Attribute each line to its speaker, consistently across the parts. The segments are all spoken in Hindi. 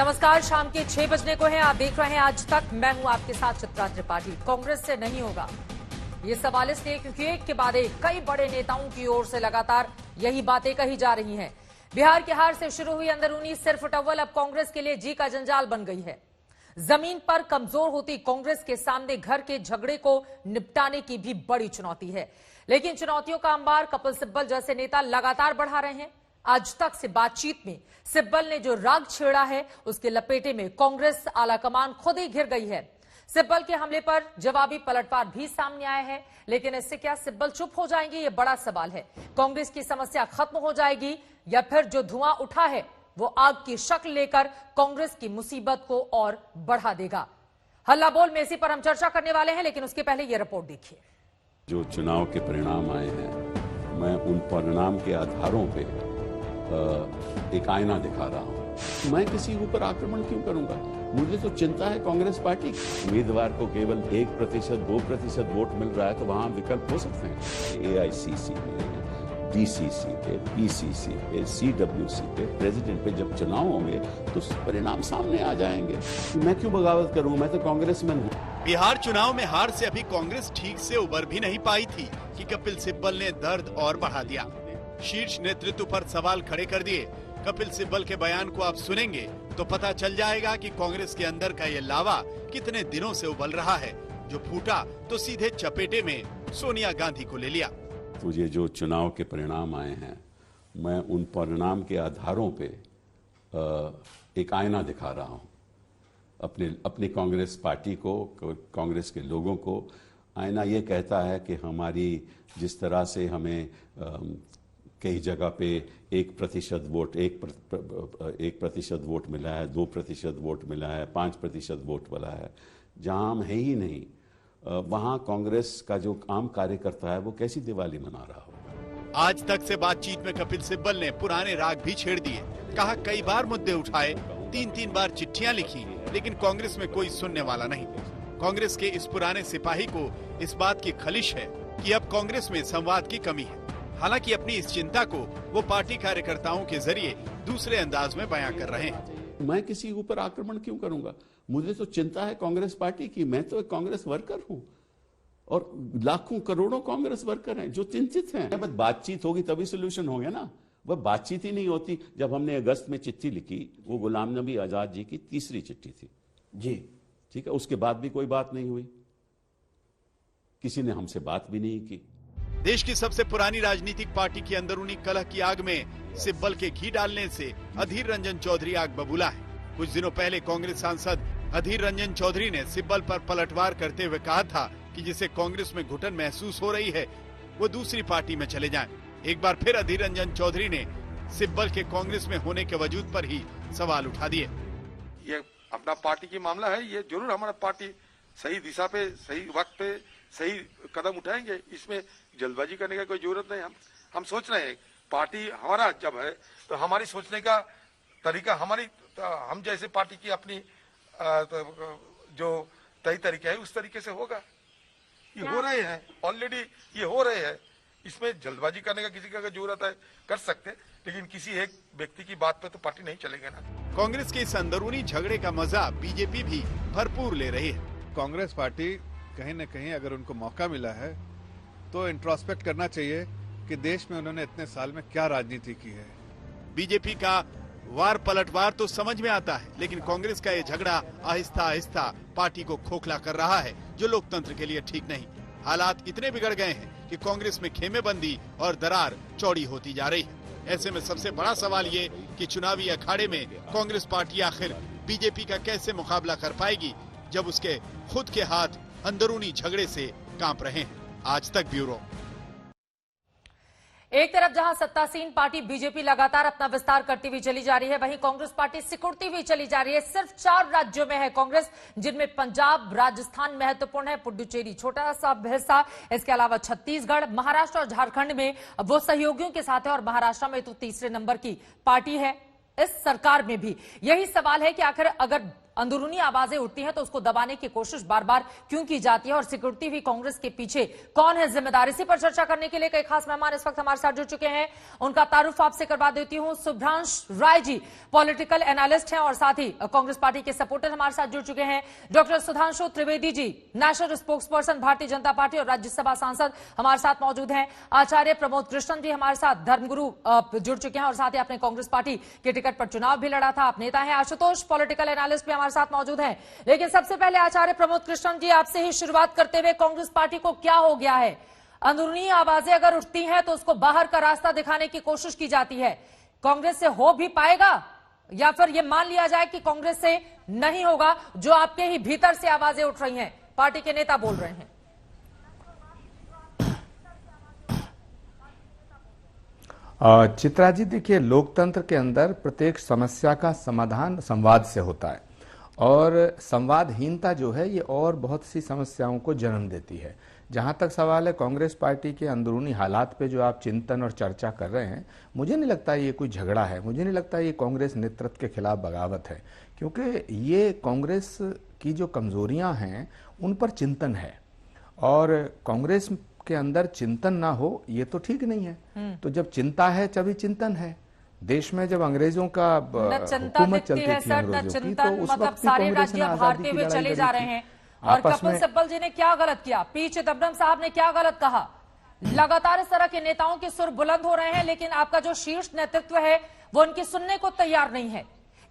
Speaker 1: नमस्कार, शाम के 6 बजने को है। आप देख रहे हैं आज तक। मैं हूं आपके साथ चित्रा त्रिपाठी। कांग्रेस से नहीं होगा, ये सवाल इसलिए क्योंकि एक के बाद एक कई बड़े नेताओं की ओर से लगातार यही बातें कही जा रही हैं। बिहार की हार से शुरू हुई अंदरूनी सिरफुट अव्वल अब कांग्रेस के लिए जी का जंजाल बन गई है। जमीन पर कमजोर होती कांग्रेस के सामने घर के झगड़े को निपटाने की भी बड़ी चुनौती है। लेकिन चुनौतियों का अंबार कपिल सिब्बल जैसे नेता लगातार बढ़ा रहे हैं। आज तक से बातचीत में सिब्बल ने जो राग छेड़ा है, उसके लपेटे में कांग्रेस आलाकमान खुद ही घिर गई है। सिब्बल के हमले पर जवाबी पलटवार भी सामने आया है, लेकिन इससे क्या सिब्बल चुप हो जाएंगे, ये बड़ा सवाल है। कांग्रेस की समस्या खत्म हो जाएगी या फिर जो धुआं उठा है वो आग की शक्ल लेकर कांग्रेस की मुसीबत को और बढ़ा देगा। हल्ला बोल में इसी पर हम चर्चा करने वाले हैं, लेकिन उसके पहले ये रिपोर्ट देखिए।
Speaker 2: जो चुनाव के परिणाम आए हैं, मैं उन परिणाम के आधारों पे एक आईना दिखा रहा हूं। मैं किसी के ऊपर आक्रमण क्यों करूंगा? मुझे तो चिंता है कांग्रेस पार्टी की। उम्मीदवार को केवल 1%, 2% वोट मिल रहा है, तो वहां विकल्प हो सकते हैं। AICC पे, DCC पे, PCC पे, CWC पे, प्रेसिडेंट पे जब चुनाव होंगे तो परिणाम सामने आ जाएंगे। मैं क्यों बगावत करूं? मैं तो कांग्रेसमैन हूं।
Speaker 3: बिहार चुनाव में हार से अभी कांग्रेस ठीक से उबर भी नहीं पाई थी कि कपिल सिब्बल ने दर्द और बढ़ा दिया। शीर्ष नेतृत्व पर सवाल खड़े कर दिए। कपिल सिब्बल के बयान को आप सुनेंगे तो पता चल जाएगा कि कांग्रेस के अंदर का ये लावा कितने दिनों से उबल रहा है। जो फूटा तो सीधे चपेटे में सोनिया गांधी को ले लिया।
Speaker 2: तो ये जो चुनाव के परिणाम आए हैं, मैं उन परिणाम के आधारों पे एक आईना दिखा रहा हूं अपनी कांग्रेस पार्टी को, कांग्रेस के लोगों को। आईना ये कहता है कि हमारी जिस तरह से हमें कई जगह पे 1% वोट, 1% वोट मिला है, 2% वोट मिला है, 5% वोट मिला है, जहां हम है ही नहीं, वहां कांग्रेस का जो आम कार्यकर्ता है वो कैसी दिवाली मना रहा हो।
Speaker 3: आज तक से बातचीत में कपिल सिब्बल ने पुराने राग भी छेड़ दिए। कहा कई बार मुद्दे उठाए, 3 बार चिट्ठियां लिखी, लेकिन कांग्रेस में कोई सुनने वाला नहीं। कांग्रेस के इस पुराने सिपाही को इस बात की खलिश है कि अब कांग्रेस में संवाद की कमी है। हालांकि अपनी इस चिंता को वो पार्टी कार्यकर्ताओं के जरिए दूसरे अंदाज में बयां कर रहे हैं।
Speaker 2: मैं किसी के ऊपर आक्रमण क्यों करूंगा? मुझे तो चिंता है कांग्रेस पार्टी की। मैं तो एक कांग्रेस वर्कर हूं और लाखों करोड़ों कांग्रेस वर्कर हैं जो चिंतित हैं। बस बातचीत होगी तभी सोल्यूशन होंगे ना। वह बातचीत ही नहीं होती। जब हमने अगस्त में चिट्ठी लिखी, वो गुलाम नबी आजाद जी की तीसरी चिट्ठी थी जी, ठीक है। उसके बाद भी कोई बात नहीं हुई, किसी ने हमसे बात भी नहीं की।
Speaker 3: देश की सबसे पुरानी राजनीतिक पार्टी की अंदरूनी कलह की आग में सिब्बल के घी डालने से अधीर रंजन चौधरी आग बबूला है। कुछ दिनों पहले कांग्रेस सांसद अधीर रंजन चौधरी ने सिब्बल पर पलटवार करते हुए कहा था कि जिसे कांग्रेस में घुटन महसूस हो रही है वो दूसरी पार्टी में चले जाएं। एक बार फिर अधीर रंजन चौधरी ने सिब्बल के कांग्रेस में होने के वजूद पर ही सवाल उठा दिए।
Speaker 4: ये अपना पार्टी की मामला है, ये जरूर हमारा पार्टी सही दिशा पे, सही वक्त पे सही कदम उठाएंगे। इसमें जल्दबाजी करने का कोई जरूरत नहीं। हम सोच रहे हैं पार्टी हमारा जब है तो हमारी सोचने का तरीका, हम जैसे पार्टी की अपनी जो तय तरीका है उस तरीके से होगा। ये हो रहे हैं ऑलरेडी, ये हो रहे हैं। इसमें जल्दबाजी करने का किसी का जरूरत है कर सकते, लेकिन किसी एक व्यक्ति की बात पे तो पार्टी नहीं चलेगी ना।
Speaker 3: कांग्रेस के इस अंदरूनी झगड़े का मजा बीजेपी भी भरपूर ले रही है।
Speaker 5: कांग्रेस पार्टी कहीं न कहीं अगर उनको मौका मिला है तो इंट्रोस्पेक्ट करना चाहिए कि देश में उन्होंने इतने साल में क्या राजनीति की है।
Speaker 3: बीजेपी का वार पलटवार तो समझ में आता है, लेकिन कांग्रेस का ये झगड़ा आहिस्ता आहिस्ता पार्टी को खोखला कर रहा है, जो लोकतंत्र के लिए ठीक नहीं। हालात इतने बिगड़ गए हैं कि कांग्रेस में खेमेबंदी और दरार चौड़ी होती जा रही है। ऐसे में सबसे बड़ा सवाल ये कि चुनावी अखाड़े में कांग्रेस पार्टी आखिर बीजेपी का कैसे मुकाबला कर पाएगी, जब उसके खुद के हाथ अंदरूनी झगड़े से कांप रहे हैं। आज तक ब्यूरो।
Speaker 1: एक तरफ जहां सत्तासीन पार्टी बीजेपी लगातार अपना विस्तार करती हुई चली जा रही है, वहीं कांग्रेस पार्टी सिकुड़ती हुई चली जा रही है। सिर्फ 4 राज्यों में है कांग्रेस, जिनमें पंजाब, राजस्थान महत्वपूर्ण है, पुडुचेरी छोटा सा हिस्सा, इसके अलावा छत्तीसगढ़, महाराष्ट्र और झारखंड में वो सहयोगियों के साथ है, और महाराष्ट्र में तो तीसरे नंबर की पार्टी है। इस सरकार में भी यही सवाल है कि आखिर अगर अंदरूनी आवाजें उठती हैं तो उसको दबाने की कोशिश बार बार क्यों की जाती है और सिक्योरिटी भी कांग्रेस के पीछे कौन है जिम्मेदार? इसी पर चर्चा करने के लिए कई खास मेहमान इस वक्त हमारे साथ जुड़ चुके हैं। उनका तारुफ आपसे करवा देती हूं। सुभ्रांश राय जी पॉलिटिकल एनालिस्ट हैं और साथ ही कांग्रेस पार्टी के सपोर्टर हमारे साथ जुड़ चुके हैं। Doctor Sudhanshu Trivedi ji national spokesperson Bharatiya Janata party और राज्यसभा सांसद हमारे साथ मौजूद हैं। आचार्य प्रमोद कृष्णन जी हमारे साथ धर्मगुरु जुड़ चुके हैं और साथ ही आपने कांग्रेस पार्टी के टिकट पर चुनाव भी लड़ा था, आप नेता हैं। आशुतोष पॉलिटिकल एनालिस्ट भी हमारे साथ मौजूद हैं। लेकिन सबसे पहले आचार्य प्रमोद कृष्णन जी आपसे ही शुरुआत करते हुए, कांग्रेस पार्टी को क्या हो गया है? अंदरूनी आवाजें अगर उठती हैं तो उसको बाहर का रास्ता दिखाने की कोशिश की जाती है। कांग्रेस से हो भी पाएगा या फिर यह मान लिया जाए कि कांग्रेस से नहीं होगा, जो आपके ही भीतर से आवाजें उठ रही हैं, पार्टी के नेता बोल रहे हैं?
Speaker 6: चित्रा जी देखिए, लोकतंत्र के अंदर प्रत्येक समस्या का समाधान संवाद से होता है और संवादहीनता जो है ये और बहुत सी समस्याओं को जन्म देती है। जहां तक सवाल है कांग्रेस पार्टी के अंदरूनी हालात पे जो आप चिंतन और चर्चा कर रहे हैं, मुझे नहीं लगता ये कोई झगड़ा है, मुझे नहीं लगता ये कांग्रेस नेतृत्व के खिलाफ बगावत है, क्योंकि ये कांग्रेस की जो कमजोरियां हैं उन पर चिंतन है और कांग्रेस के अंदर चिंतन ना हो ये तो ठीक नहीं है। तो जब चिंता है तभी चिंतन है। देश में जब अंग्रेजों का हुकूमत चलती थी अंग्रेजों की, तो उस वक्त
Speaker 1: सारे राज्य भारते हुए चले जा रहे हैं। और कपिल सिब्बल जी ने क्या गलत किया? पी चिदम्बरम साहब ने क्या गलत कहा? लगातार इस तरह के नेताओं के सुर बुलंद हो रहे हैं, लेकिन आपका जो शीर्ष नेतृत्व है वो उनकी सुनने को तैयार नहीं है।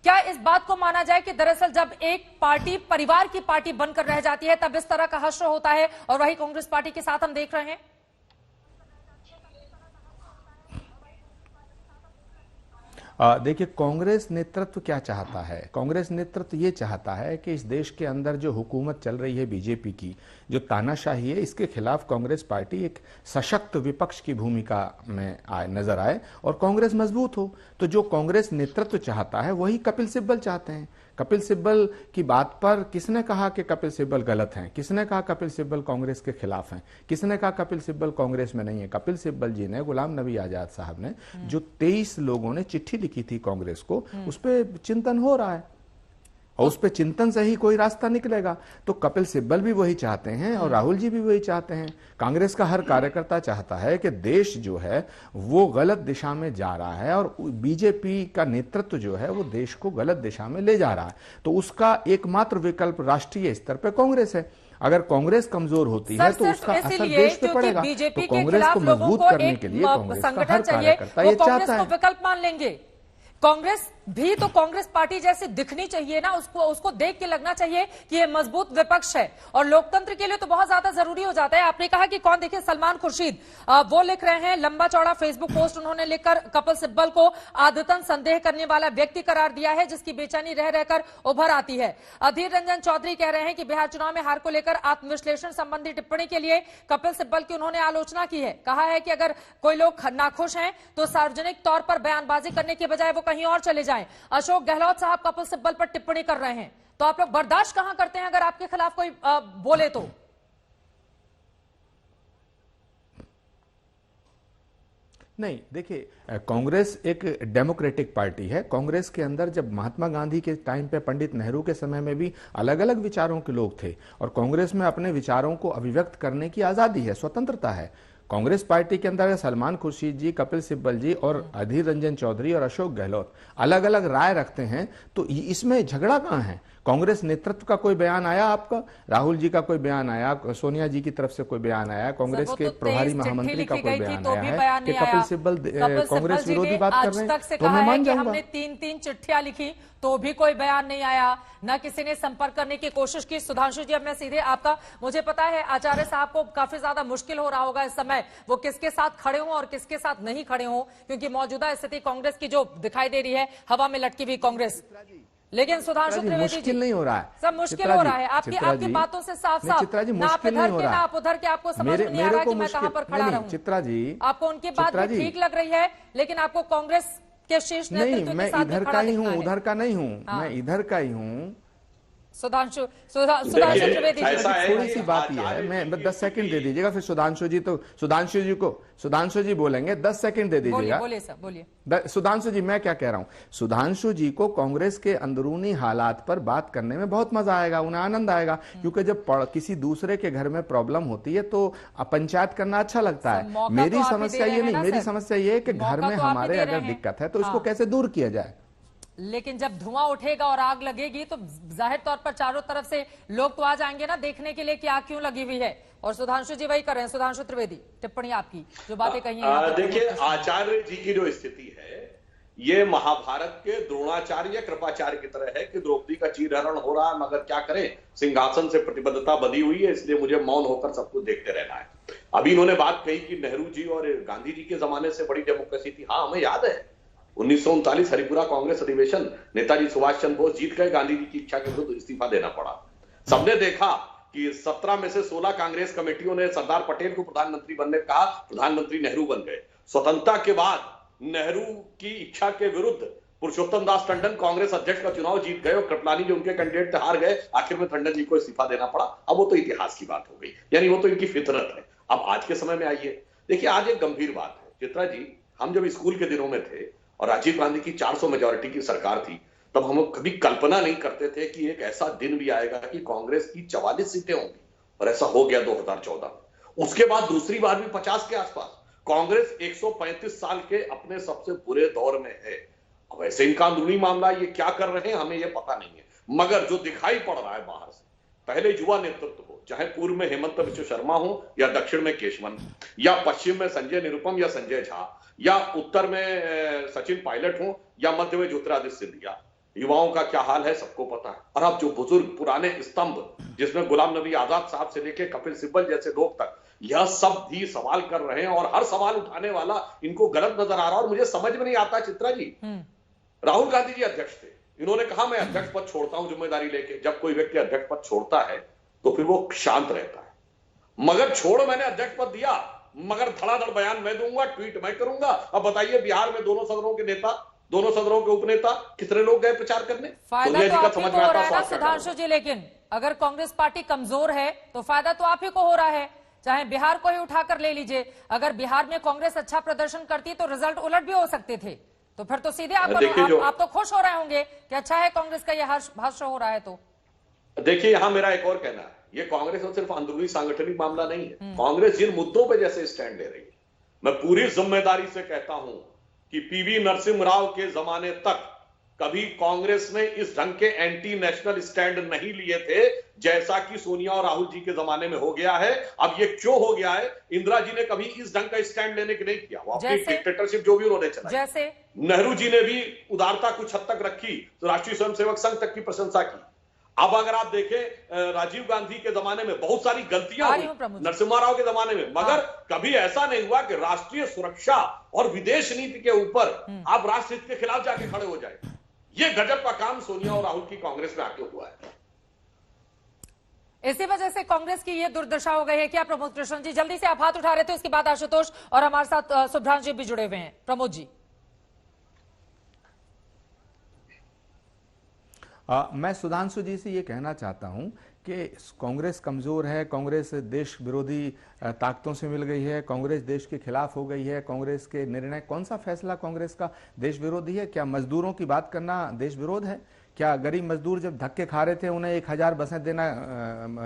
Speaker 1: क्या इस बात को माना जाए कि दरअसल जब एक पार्टी परिवार की पार्टी बनकर रह जाती है तब इस तरह का हश्र होता है, और वही कांग्रेस पार्टी के साथ हम देख रहे हैं?
Speaker 6: देखिए, कांग्रेस नेतृत्व क्या चाहता है? कांग्रेस नेतृत्व ये चाहता है कि इस देश के अंदर जो हुकूमत चल रही है बीजेपी की, जो तानाशाही है, इसके खिलाफ कांग्रेस पार्टी एक सशक्त विपक्ष की भूमिका में नजर आए और कांग्रेस मजबूत हो। तो जो कांग्रेस नेतृत्व चाहता है वही कपिल सिब्बल चाहते हैं। कपिल सिब्बल की बात पर किसने कहा कि कपिल सिब्बल गलत हैं? किसने कहा कपिल सिब्बल कांग्रेस के खिलाफ हैं? किसने कहा कपिल सिब्बल कांग्रेस में नहीं है? कपिल सिब्बल जी ने, गुलाम नबी आजाद साहब ने, जो 23 लोगों ने चिट्ठी लिखी थी कांग्रेस को, उस पर चिंतन हो रहा है और उस पर चिंतन से ही कोई रास्ता निकलेगा। तो कपिल सिब्बल भी वही चाहते हैं और राहुल जी भी वही चाहते हैं। कांग्रेस का हर कार्यकर्ता चाहता है कि देश जो है वो गलत दिशा में जा रहा है और बीजेपी का नेतृत्व जो है वो देश को गलत दिशा में ले जा रहा है। तो उसका एकमात्र विकल्प राष्ट्रीय स्तर पर कांग्रेस है। अगर कांग्रेस कमजोर होती है तो उसका असर देश पे पड़ेगा। तो कांग्रेस को मजबूत करने के लिए कांग्रेस का हर कार्यकर्ता ये चाहता है।
Speaker 1: विकल्प मान लेंगे। कांग्रेस भी तो कांग्रेस पार्टी जैसे दिखनी चाहिए ना, उसको देख के लगना चाहिए कि ये मजबूत विपक्ष है और लोकतंत्र के लिए तो बहुत ज्यादा जरूरी हो जाता है। आपने कहा कि कौन, देखिए सलमान खुर्शीद वो लिख रहे हैं, लंबा चौड़ा फेसबुक पोस्ट उन्होंने लिखकर कपिल सिब्बल को आदतन संदेह करने वाला व्यक्ति करार दिया है, जिसकी बेचैनी रह रहकर उभर आती है। अधीर रंजन चौधरी कह रहे हैं कि बिहार चुनाव में हार को लेकर आत्मविश्लेषण संबंधी टिप्पणी के लिए कपिल सिब्बल की उन्होंने आलोचना की है। कहा है कि अगर कोई लोग नाखुश हैं तो सार्वजनिक तौर पर बयानबाजी करने के बजाय वो कहीं और चले जाएं। अशोक गहलोत साहब कपिल सिब्बल पर टिप्पणी कर रहे हैं, तो आप लोग बर्दाश्त कहां करते हैं अगर आपके खिलाफ कोई बोले तो?
Speaker 6: नहीं, देखिए, कांग्रेस एक डेमोक्रेटिक पार्टी है। कांग्रेस के अंदर जब महात्मा गांधी के टाइम पे, पंडित नेहरू के समय में भी अलग अलग विचारों के लोग थे और कांग्रेस में अपने विचारों को अभिव्यक्त करने की आजादी है, स्वतंत्रता है। कांग्रेस पार्टी के अंदर सलमान खुर्शीद जी, कपिल सिब्बल जी और अधीर रंजन चौधरी और अशोक गहलोत अलग अलग राय रखते हैं, तो इसमें झगड़ा कहां है? कांग्रेस नेतृत्व का कोई बयान आया आपका? राहुल जी का कोई बयान आया? सोनिया जी की तरफ से कोई बयान आया? कांग्रेस के प्रभारी महामंत्री का कोई बयान आया है कि कपिल सिब्बल कांग्रेस विरोधी बात कर रहे हैं?
Speaker 1: तो मैं मान जाऊंगा। हमने 3-3 चिट्ठियां लिखी तो भी कोई बयान नहीं आया, न किसी ने संपर्क करने की कोशिश की। सुधांशु जी, अब मैं सीधे आपका, मुझे पता है आचार्य साहब को काफी ज्यादा मुश्किल हो रहा होगा इस समय वो किसके साथ खड़े हों और किसके साथ नहीं खड़े हों, क्योंकि मौजूदा स्थिति कांग्रेस की जो दिखाई दे रही है, हवा में लटकी हुई कांग्रेस। लेकिन सुधांशु त्रिवेदी जी,
Speaker 6: मुश्किल नहीं हो रहा है,
Speaker 1: सब मुश्किल हो रहा है। आपकी बातों से साफ साफ ना आप इधर के ना आप उधर के, आपको समझ में नहीं आ रहा कि मैं कहां पर खड़ा रहूं।
Speaker 6: चित्रा जी,
Speaker 1: आपको उनकी बात भी ठीक लग रही है, लेकिन आपको कांग्रेस के शीर्ष नेतृत्व के साथ
Speaker 6: मैं इधर का ही हूं, उधर का नहीं हूं, मैं इधर का ही हूं।
Speaker 1: सुधांशु त्रिवेदी जी।
Speaker 7: ऐसा है
Speaker 6: थोड़ी
Speaker 7: कि
Speaker 6: सी बात यह है, मैं 10 सेकंड दे दीजिएगा, फिर सुधांशु जी बोलेंगे, 10 सेकंड दे दीजिएगा।
Speaker 1: बोलिए सर, बोलिए।
Speaker 6: सुधांशु जी, मैं क्या कह रहा हूं, सुधांशु जी को कांग्रेस के अंदरूनी हालात पर बात करने में बहुत मजा आएगा, उन्हें आनंद आएगा, क्योंकि जब किसी दूसरे के घर में प्रॉब्लम होती है तो पंचायत करना अच्छा लगता है। मेरी समस्या ये नहीं, मेरी समस्या ये है कि घर में हमारे अगर दिक्कत है तो इसको कैसे दूर किया जाए।
Speaker 1: लेकिन जब धुआं उठेगा और आग लगेगी तो जाहिर तौर पर चारों तरफ से लोग तो आ जाएंगे ना देखने के लिए कि आग क्यों लगी हुई है। और सुधांशु जी वही कर रहे हैं। सुधांशु त्रिवेदी, टिप्पणी आपकी, जो बातें कही हैं।
Speaker 7: देखिए, आचार्य जी की जो स्थिति है ये महाभारत के द्रोणाचार्य या कृपाचार्य की तरह है कि द्रौपदी का चीरहरण हो रहा है, मगर क्या करें, सिंहासन से प्रतिबद्धता बंधी हुई है, इसलिए मुझे मौन होकर सब कुछ देखते रहना है। अभी इन्होंने बात कही कि नेहरू जी और गांधी जी के जमाने से बड़ी डेमोक्रेसी थी। हाँ, हमें याद है 1939 हरिपुरा कांग्रेस अधिवेशन, नेताजी सुभाष चंद्र बोस जीत गए, गांधी जी की इच्छा के विरुद्ध इस्तीफा देना पड़ा। सबने देखा कि 17 में से 16 कांग्रेस कमेटियों ने सरदार पटेल को प्रधानमंत्री बनने कहा, प्रधानमंत्री नेहरू बन गए। स्वतंत्रता के बाद नेहरू की इच्छा के विरुद्ध पुरुषोत्तम दास टंडन कांग्रेस अध्यक्ष का चुनाव जीत गए और कृपलानी जो उनके कैंडिडेट थे हार गए। आखिर में टंडन जी को इस्तीफा देना पड़ा। अब वो तो इतिहास की बात हो गई, यानी वो तो इनकी फितरत है। अब आज के समय में आइए, देखिए आज एक गंभीर बात है चित्रा जी, हम जब स्कूल के दिनों में थे और राजीव गांधी की 400 मेजोरिटी की सरकार थी, तब हम कभी कल्पना नहीं करते थे कि एक ऐसा दिन भी आएगा कि कांग्रेस की 44 सीटें होंगी, और ऐसा हो गया 2014। उसके बाद दूसरी बार भी 50 के आसपास। कांग्रेस 135 साल के अपने सबसे बुरे दौर में है। अब ऐसे इनका अंदरूनी मामला ये क्या कर रहे हैं हमें ये पता नहीं है, मगर जो दिखाई पड़ रहा है बाहर से, पहले युवा नेतृत्व हो, चाहे पूर्व में हेमंत बिश्व शर्मा हो या दक्षिण में केशवन या पश्चिम में संजय निरुपम या संजय झा या उत्तर में सचिन पायलट हो या मध्य में ज्योतिरादित्य सिंधिया, युवाओं का क्या हाल है सबको पता है। और अब जो बुजुर्ग पुराने स्तंभ, जिसमें गुलाम नबी आजाद साहब से लेकर कपिल सिब्बल जैसे लोग तक, यह सब भी सवाल कर रहे हैं और हर सवाल उठाने वाला इनको गलत नजर आ रहा है। और मुझे समझ में नहीं आता चित्रा जी, राहुल गांधी जी अध्यक्ष थे, इन्होंने कहा मैं अध्यक्ष पद छोड़ता हूं जिम्मेदारी लेके। जब कोई व्यक्ति अध्यक्ष पद छोड़ता है तो फिर वो शांत रहता है, मगर छोड़ मैंने अध्यक्ष पद दिया, मगर धड़ाधड़ बयान मैं दूंगा, ट्वीट मैं करूंगा। अब बताइए, बिहार में दोनों सदनों के नेता, दोनों सदनों के उपनेता, कितने लोग गए प्रचार करने?
Speaker 1: फायदा तो आप ही को हो रहा है ना सुधांशु जी, लेकिन अगर कांग्रेस पार्टी कमजोर है तो फायदा तो आप ही को हो रहा है। चाहे बिहार को ही उठाकर ले लीजिए, अगर बिहार में कांग्रेस अच्छा प्रदर्शन करती तो रिजल्ट उलट भी हो सकते थे, तो फिर तो सीधे आप तो खुश हो रहे होंगे कि अच्छा है कांग्रेस का यह हर्ष हो रहा है। तो
Speaker 7: देखिए, यहां मेरा एक और कहना है, ये कांग्रेस और सिर्फ अंदरूनी सांगठनिक मामला नहीं है। कांग्रेस जिन मुद्दों पे जैसे स्टैंड ले रही है, मैं पूरी जिम्मेदारी से कहता हूं कि पीवी नरसिम्हा राव के जमाने तक कभी कांग्रेस ने इस ढंग के एंटी नेशनल स्टैंड नहीं लिए थे जैसा कि सोनिया और राहुल जी के जमाने में हो गया है। अब ये क्यों हो गया है? इंदिरा जी ने कभी इस ढंग का स्टैंड लेने के नहीं किया, वो अपनी डिक्टेटरशिप जो भी उन्होंने चलाई।
Speaker 1: जैसे
Speaker 7: नेहरू जी ने भी उदारता कुछ हद तक रखी, तो राष्ट्रीय स्वयंसेवक संघ तक की प्रशंसा की। अब अगर आप देखें, राजीव गांधी के जमाने में बहुत सारी गलतियां हुई, नरसिम्हा राव के जमाने में, मगर कभी ऐसा नहीं हुआ कि राष्ट्रीय सुरक्षा और विदेश नीति के ऊपर आप राष्ट्रहित के खिलाफ जाके खड़े हो जाए। ये गजब का काम सोनिया और राहुल की कांग्रेस में आके हुआ है।
Speaker 1: इसी वजह से कांग्रेस की ये दुर्दशा हो गई है। क्या प्रमोद कृष्ण जी, जल्दी से आप हाथ उठा रहे थे, उसके बाद आशुतोष और हमारे साथ सुभ्रांश जी भी जुड़े हुए हैं। प्रमोद जी,
Speaker 6: मैं सुधांशु जी से ये कहना चाहता हूं कि कांग्रेस कमजोर है, कांग्रेस देश विरोधी ताकतों से मिल गई है, कांग्रेस देश के खिलाफ हो गई है, कांग्रेस के निर्णय, कौन सा फैसला कांग्रेस का देश विरोधी है? क्या मजदूरों की बात करना देश विरोध है? क्या गरीब मजदूर जब धक्के खा रहे थे उन्हें 1000 बसें देना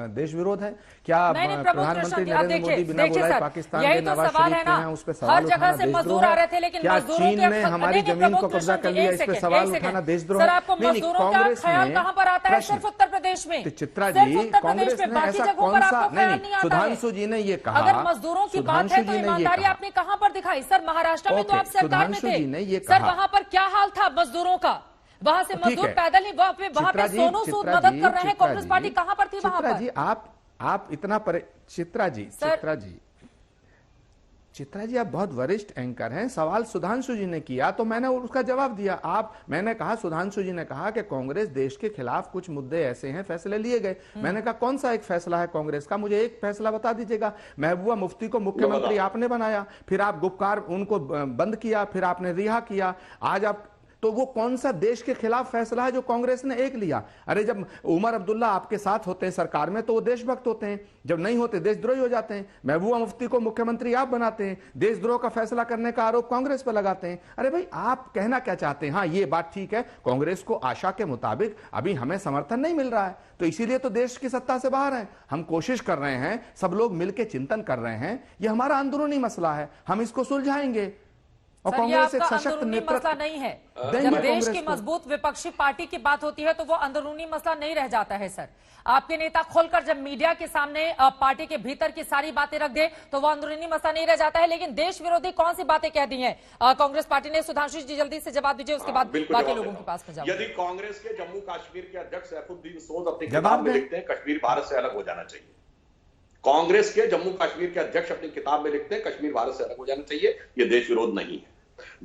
Speaker 6: देश विरोध है? क्या प्रधानमंत्री नरेंद्र मोदी बिना बुलाए पाकिस्तान के नवाज शरीफ हैं उस पर सवाल उठाना देशद्रोह है? क्या चीन ने हमारी जमीन को कब्जा कर लिया, इस पर सवाल उठाना देशद्रोह है? नहीं, कांग्रेस ने
Speaker 1: सिर्फ उत्तर प्रदेश में,
Speaker 6: चित्रा जी, कांग्रेस ने ऐसा कौन सा, नहीं, सुधांशु जी ने ये कहा,
Speaker 1: अगर मजदूरों की बात है तो ईमानदारी आपने कहां पर दिखाई? सर महाराष्ट्र में तो आप सरकार में थे, सर वहां पर क्या हाल था मजदूरों का? वहां से मजदूर पैदल ही वहां पे सोनू सूद मदद कर रहे हैं, कांग्रेस पार्टी कहां पर थी वहां पर?
Speaker 6: जी, आप इतना चित्रा जी आप बहुत वरिष्ठ एंकर हैं। सवाल सुधांशु जी ने किया तो मैंने उसका जवाब दिया। मैंने कहा, सुधांशु जी ने कहा कि कांग्रेस देश के खिलाफ कुछ मुद्दे ऐसे हैं, फैसले लिए गए। मैंने कहा कौन सा एक फैसला है कांग्रेस का? मुझे एक फैसला बता दीजिएगा। महबूबा मुफ्ती को मुख्यमंत्री आपने बनाया, फिर आप गुपकार उनको बंद किया, फिर आपने रिहा किया। आज आप तो वो कौन सा देश के खिलाफ फैसला है जो कांग्रेस ने एक लिया? अरे जब उमर अब्दुल्ला आपके साथ होते हैं सरकार में तो वो देशभक्त होते हैं, जब नहीं होते देशद्रोही हो जाते हैं। महबूबा मुफ्ती को मुख्यमंत्री आप बनाते हैं, देशद्रोह का फैसला करने का आरोप कांग्रेस पर लगाते हैं। अरे भाई आप कहना क्या चाहते हैं? हाँ ये बात ठीक है, कांग्रेस को आशा के मुताबिक अभी हमें समर्थन नहीं मिल रहा है, तो इसीलिए तो देश की सत्ता से बाहर है। हम कोशिश कर रहे हैं, सब लोग मिलकर चिंतन कर रहे हैं, ये हमारा अंदरूनी मसला है, हम इसको सुलझाएंगे। और कांग्रेस एक सशक्त
Speaker 1: मसला नहीं है। जब देश की मजबूत विपक्षी पार्टी की बात होती है तो वो अंदरूनी मसला नहीं रह जाता है सर। आपके नेता खोलकर जब मीडिया के सामने पार्टी के भीतर की सारी बातें रख दे तो वो अंदरूनी मसला नहीं रह जाता है। लेकिन देश विरोधी कौन सी बातें कह दी हैं कांग्रेस पार्टी ने? सुधांशु जी जल्दी से जवाब दीजिए, उसके बाद बाकी लोगों के पास में जाओ।
Speaker 7: यदि कांग्रेस के जम्मू कश्मीर के अध्यक्ष सैफुद्दीन सोज अपनी किताब में लिखते हैं कश्मीर भारत से अलग हो जाना चाहिए, कांग्रेस के जम्मू कश्मीर के अध्यक्ष अपनी किताब में लिखते हैं कश्मीर भारत से अलग हो जाना चाहिए, यह देश विरोध नहीं है।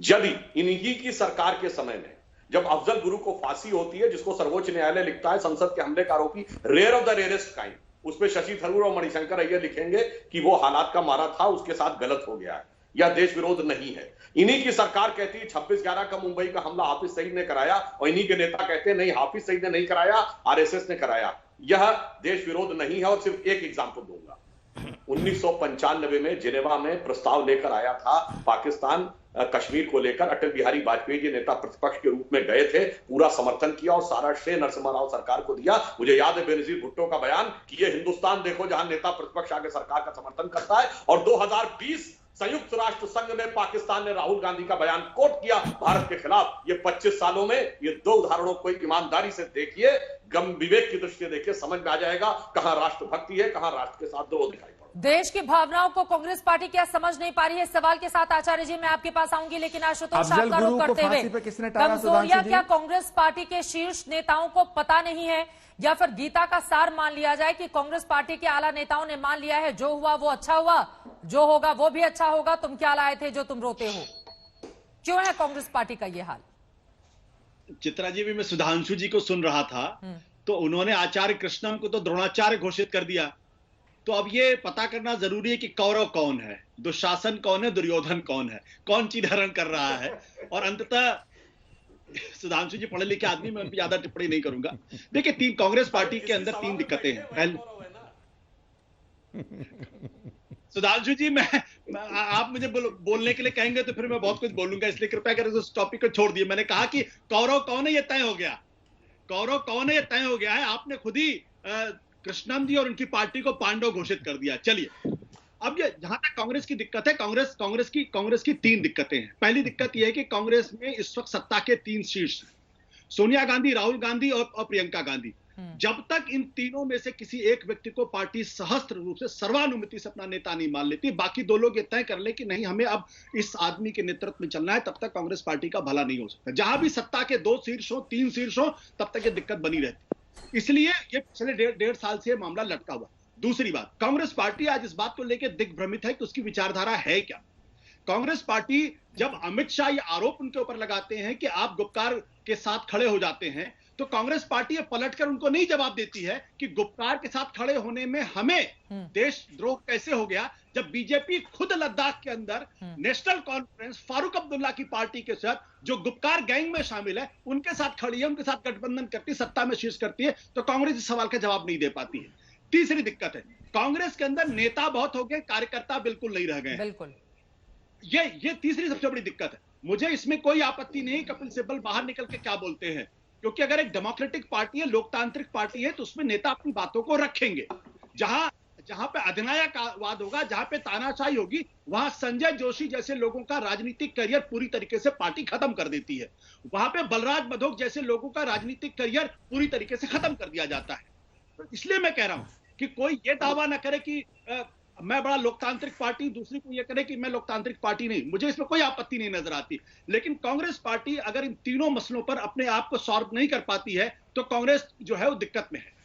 Speaker 7: यदि इन्हीं की सरकार के समय में जब अफजल गुरु को फांसी होती है, जिसको सर्वोच्च न्यायालय लिखता है संसद के हमले का आरोपी, rare of the rarest kind, उस पर शशि थरूर और मणिशंकर अय्यर लिखेंगे कि वो हालात का मारा था, उसके साथ गलत हो गया है, यह देश विरोध नहीं है। इन्हीं की सरकार कहती है 26/11 का मुंबई का हमला हाफिज सईद ने कराया, और इन्हीं के नेता कहते हैं नहीं हाफिज सईद ने नहीं कराया, आरएसएस ने कराया। यह देश विरोध नहीं है। और सिर्फ एक एग्जाम्पल दूंगा, 1995 में जिनेवा में प्रस्ताव लेकर आया था पाकिस्तान कश्मीर को लेकर, अटल बिहारी वाजपेयी जी नेता प्रतिपक्ष के रूप में गए थे, पूरा समर्थन किया और सारा श्रेय नरसिम्हा राव सरकार को दिया। मुझे याद है बेनजीर भुट्टो का बयान कि ये हिंदुस्तान देखो जहां नेता प्रतिपक्ष आगे सरकार का समर्थन करता है। और 2020 संयुक्त राष्ट्र संघ में पाकिस्तान ने राहुल गांधी का बयान कोट किया भारत के खिलाफ। ये 25 सालों में ये दो उदाहरणों को ईमानदारी से देखिए, गम विवेक की दृष्टि से देखिए, समझ में आ जाएगा कहां राष्ट्रभक्ति है, कहां राष्ट्र के साथ द्रोह दिखाई पड़ा।
Speaker 1: देश की भावनाओं को कांग्रेस पार्टी क्या समझ नहीं पा रही है? सवाल के साथ आचार्य जी मैं आपके पास आऊंगी, लेकिन आशुतोष आपका रुख करते हुए, कमजोरियां क्या कांग्रेस पार्टी के शीर्ष नेताओं को पता नहीं है, या फिर गीता का सार मान लिया जाए कि कांग्रेस पार्टी के आला नेताओं ने मान लिया है जो हुआ वो अच्छा हुआ, जो होगा वो भी अच्छा होगा, तुम क्या लाए थे जो तुम रोते हो? क्यों है कांग्रेस पार्टी का ये हाल?
Speaker 8: चित्रा जी, भी मैं सुधांशु जी को सुन रहा था तो उन्होंने आचार्य कृष्णम को तो द्रोणाचार्य घोषित कर दिया। तो अब ये पता करना जरूरी है कि कौरव कौन है, दुशासन कौन है, दुर्योधन कौन है, कौन चीरहरण कर रहा है। और अंततः सुधांशु जी पढ़े लिखे आदमी, मैं उन पर ज्यादा टिप्पणी नहीं करूंगा। देखिए, कांग्रेस पार्टी के अंदर 3 दिक्कतें हैं। पहले सुधांशु जी, आप मुझे बोलने के लिए कहेंगे तो फिर मैं बहुत कुछ बोलूंगा, इसलिए कृपया कर उस टॉपिक को छोड़ दिए। मैंने कहा कि कौरव कौन है ये तय हो गया, कौरव कौन है ये तय हो गया है। आपने खुद ही कृष्णम जी और उनकी पार्टी को पांडव घोषित कर दिया। चलिए, अब ये जहां तक कांग्रेस की दिक्कत है, कांग्रेस की 3 दिक्कतें हैं। पहली दिक्कत यह है कि कांग्रेस में इस वक्त सत्ता के 3 शीर्ष हैं, सोनिया गांधी, राहुल गांधी और प्रियंका गांधी। जब तक इन तीनों में से किसी एक व्यक्ति को पार्टी सहस्त्र रूप से सर्वानुमति से अपना नेता नहीं मान लेती, बाकी 2 लोग ये तय कर ले कि नहीं हमें अब इस आदमी के नेतृत्व में चलना है, तब तक कांग्रेस पार्टी का भला नहीं हो सकता। जहां भी सत्ता के 2 शीर्ष हो, 3 शीर्ष हो, तब तक ये दिक्कत बनी रहती। इसलिए ये पिछले 1.5 साल से मामला लटका हुआ। दूसरी बात, कांग्रेस पार्टी आज इस बात को लेकर दिग्भ्रमित है कि उसकी विचारधारा है क्या। कांग्रेस पार्टी जब अमित शाह ये आरोप उनके ऊपर लगाते हैं कि आप गुपकार के साथ खड़े हो जाते हैं, तो कांग्रेस पार्टी पलटकर उनको नहीं जवाब देती है कि गुपकार के साथ खड़े होने में हमें देशद्रोह कैसे हो गया, जब बीजेपी खुद लद्दाख के अंदर नेशनल कॉन्फ्रेंस फारूक अब्दुल्ला की पार्टी के साथ, जो गुपकार गैंग में शामिल है, उनके साथ खड़ी है, उनके साथ गठबंधन करती है, सत्ता में शीर्ष करती है, तो कांग्रेस इस सवाल का जवाब नहीं दे पाती है। तीसरी दिक्कत है, कांग्रेस के अंदर नेता बहुत हो गए, कार्यकर्ता बिल्कुल नहीं रह गए।
Speaker 1: बिल्कुल,
Speaker 8: ये तीसरी सबसे बड़ी दिक्कत है। मुझे इसमें कोई आपत्ति नहीं कपिल सिब्बल बाहर निकल के क्या बोलते हैं, क्योंकि अगर एक डेमोक्रेटिक पार्टी है, लोकतांत्रिक पार्टी है, तो उसमें नेता अपनी बातों को रखेंगे। जहां पे अधिनायकवाद होगा, जहां पे तानाशाही होगी, वहां संजय जोशी जैसे लोगों का राजनीतिक करियर पूरी तरीके से पार्टी खत्म कर देती है। वहां पे बलराज बधोक जैसे लोगों का राजनीतिक करियर पूरी तरीके से खत्म कर दिया जाता है। तो इसलिए मैं कह रहा हूं कि कोई ये दावा ना करे कि मैं बड़ा लोकतांत्रिक पार्टी, दूसरी को ये करे कि मैं लोकतांत्रिक पार्टी नहीं। मुझे इसमें कोई आपत्ति नहीं नजर आती, लेकिन कांग्रेस पार्टी अगर इन तीनों मसलों पर अपने आप को सॉल्व नहीं कर पाती है, तो कांग्रेस जो है वो दिक्कत में है।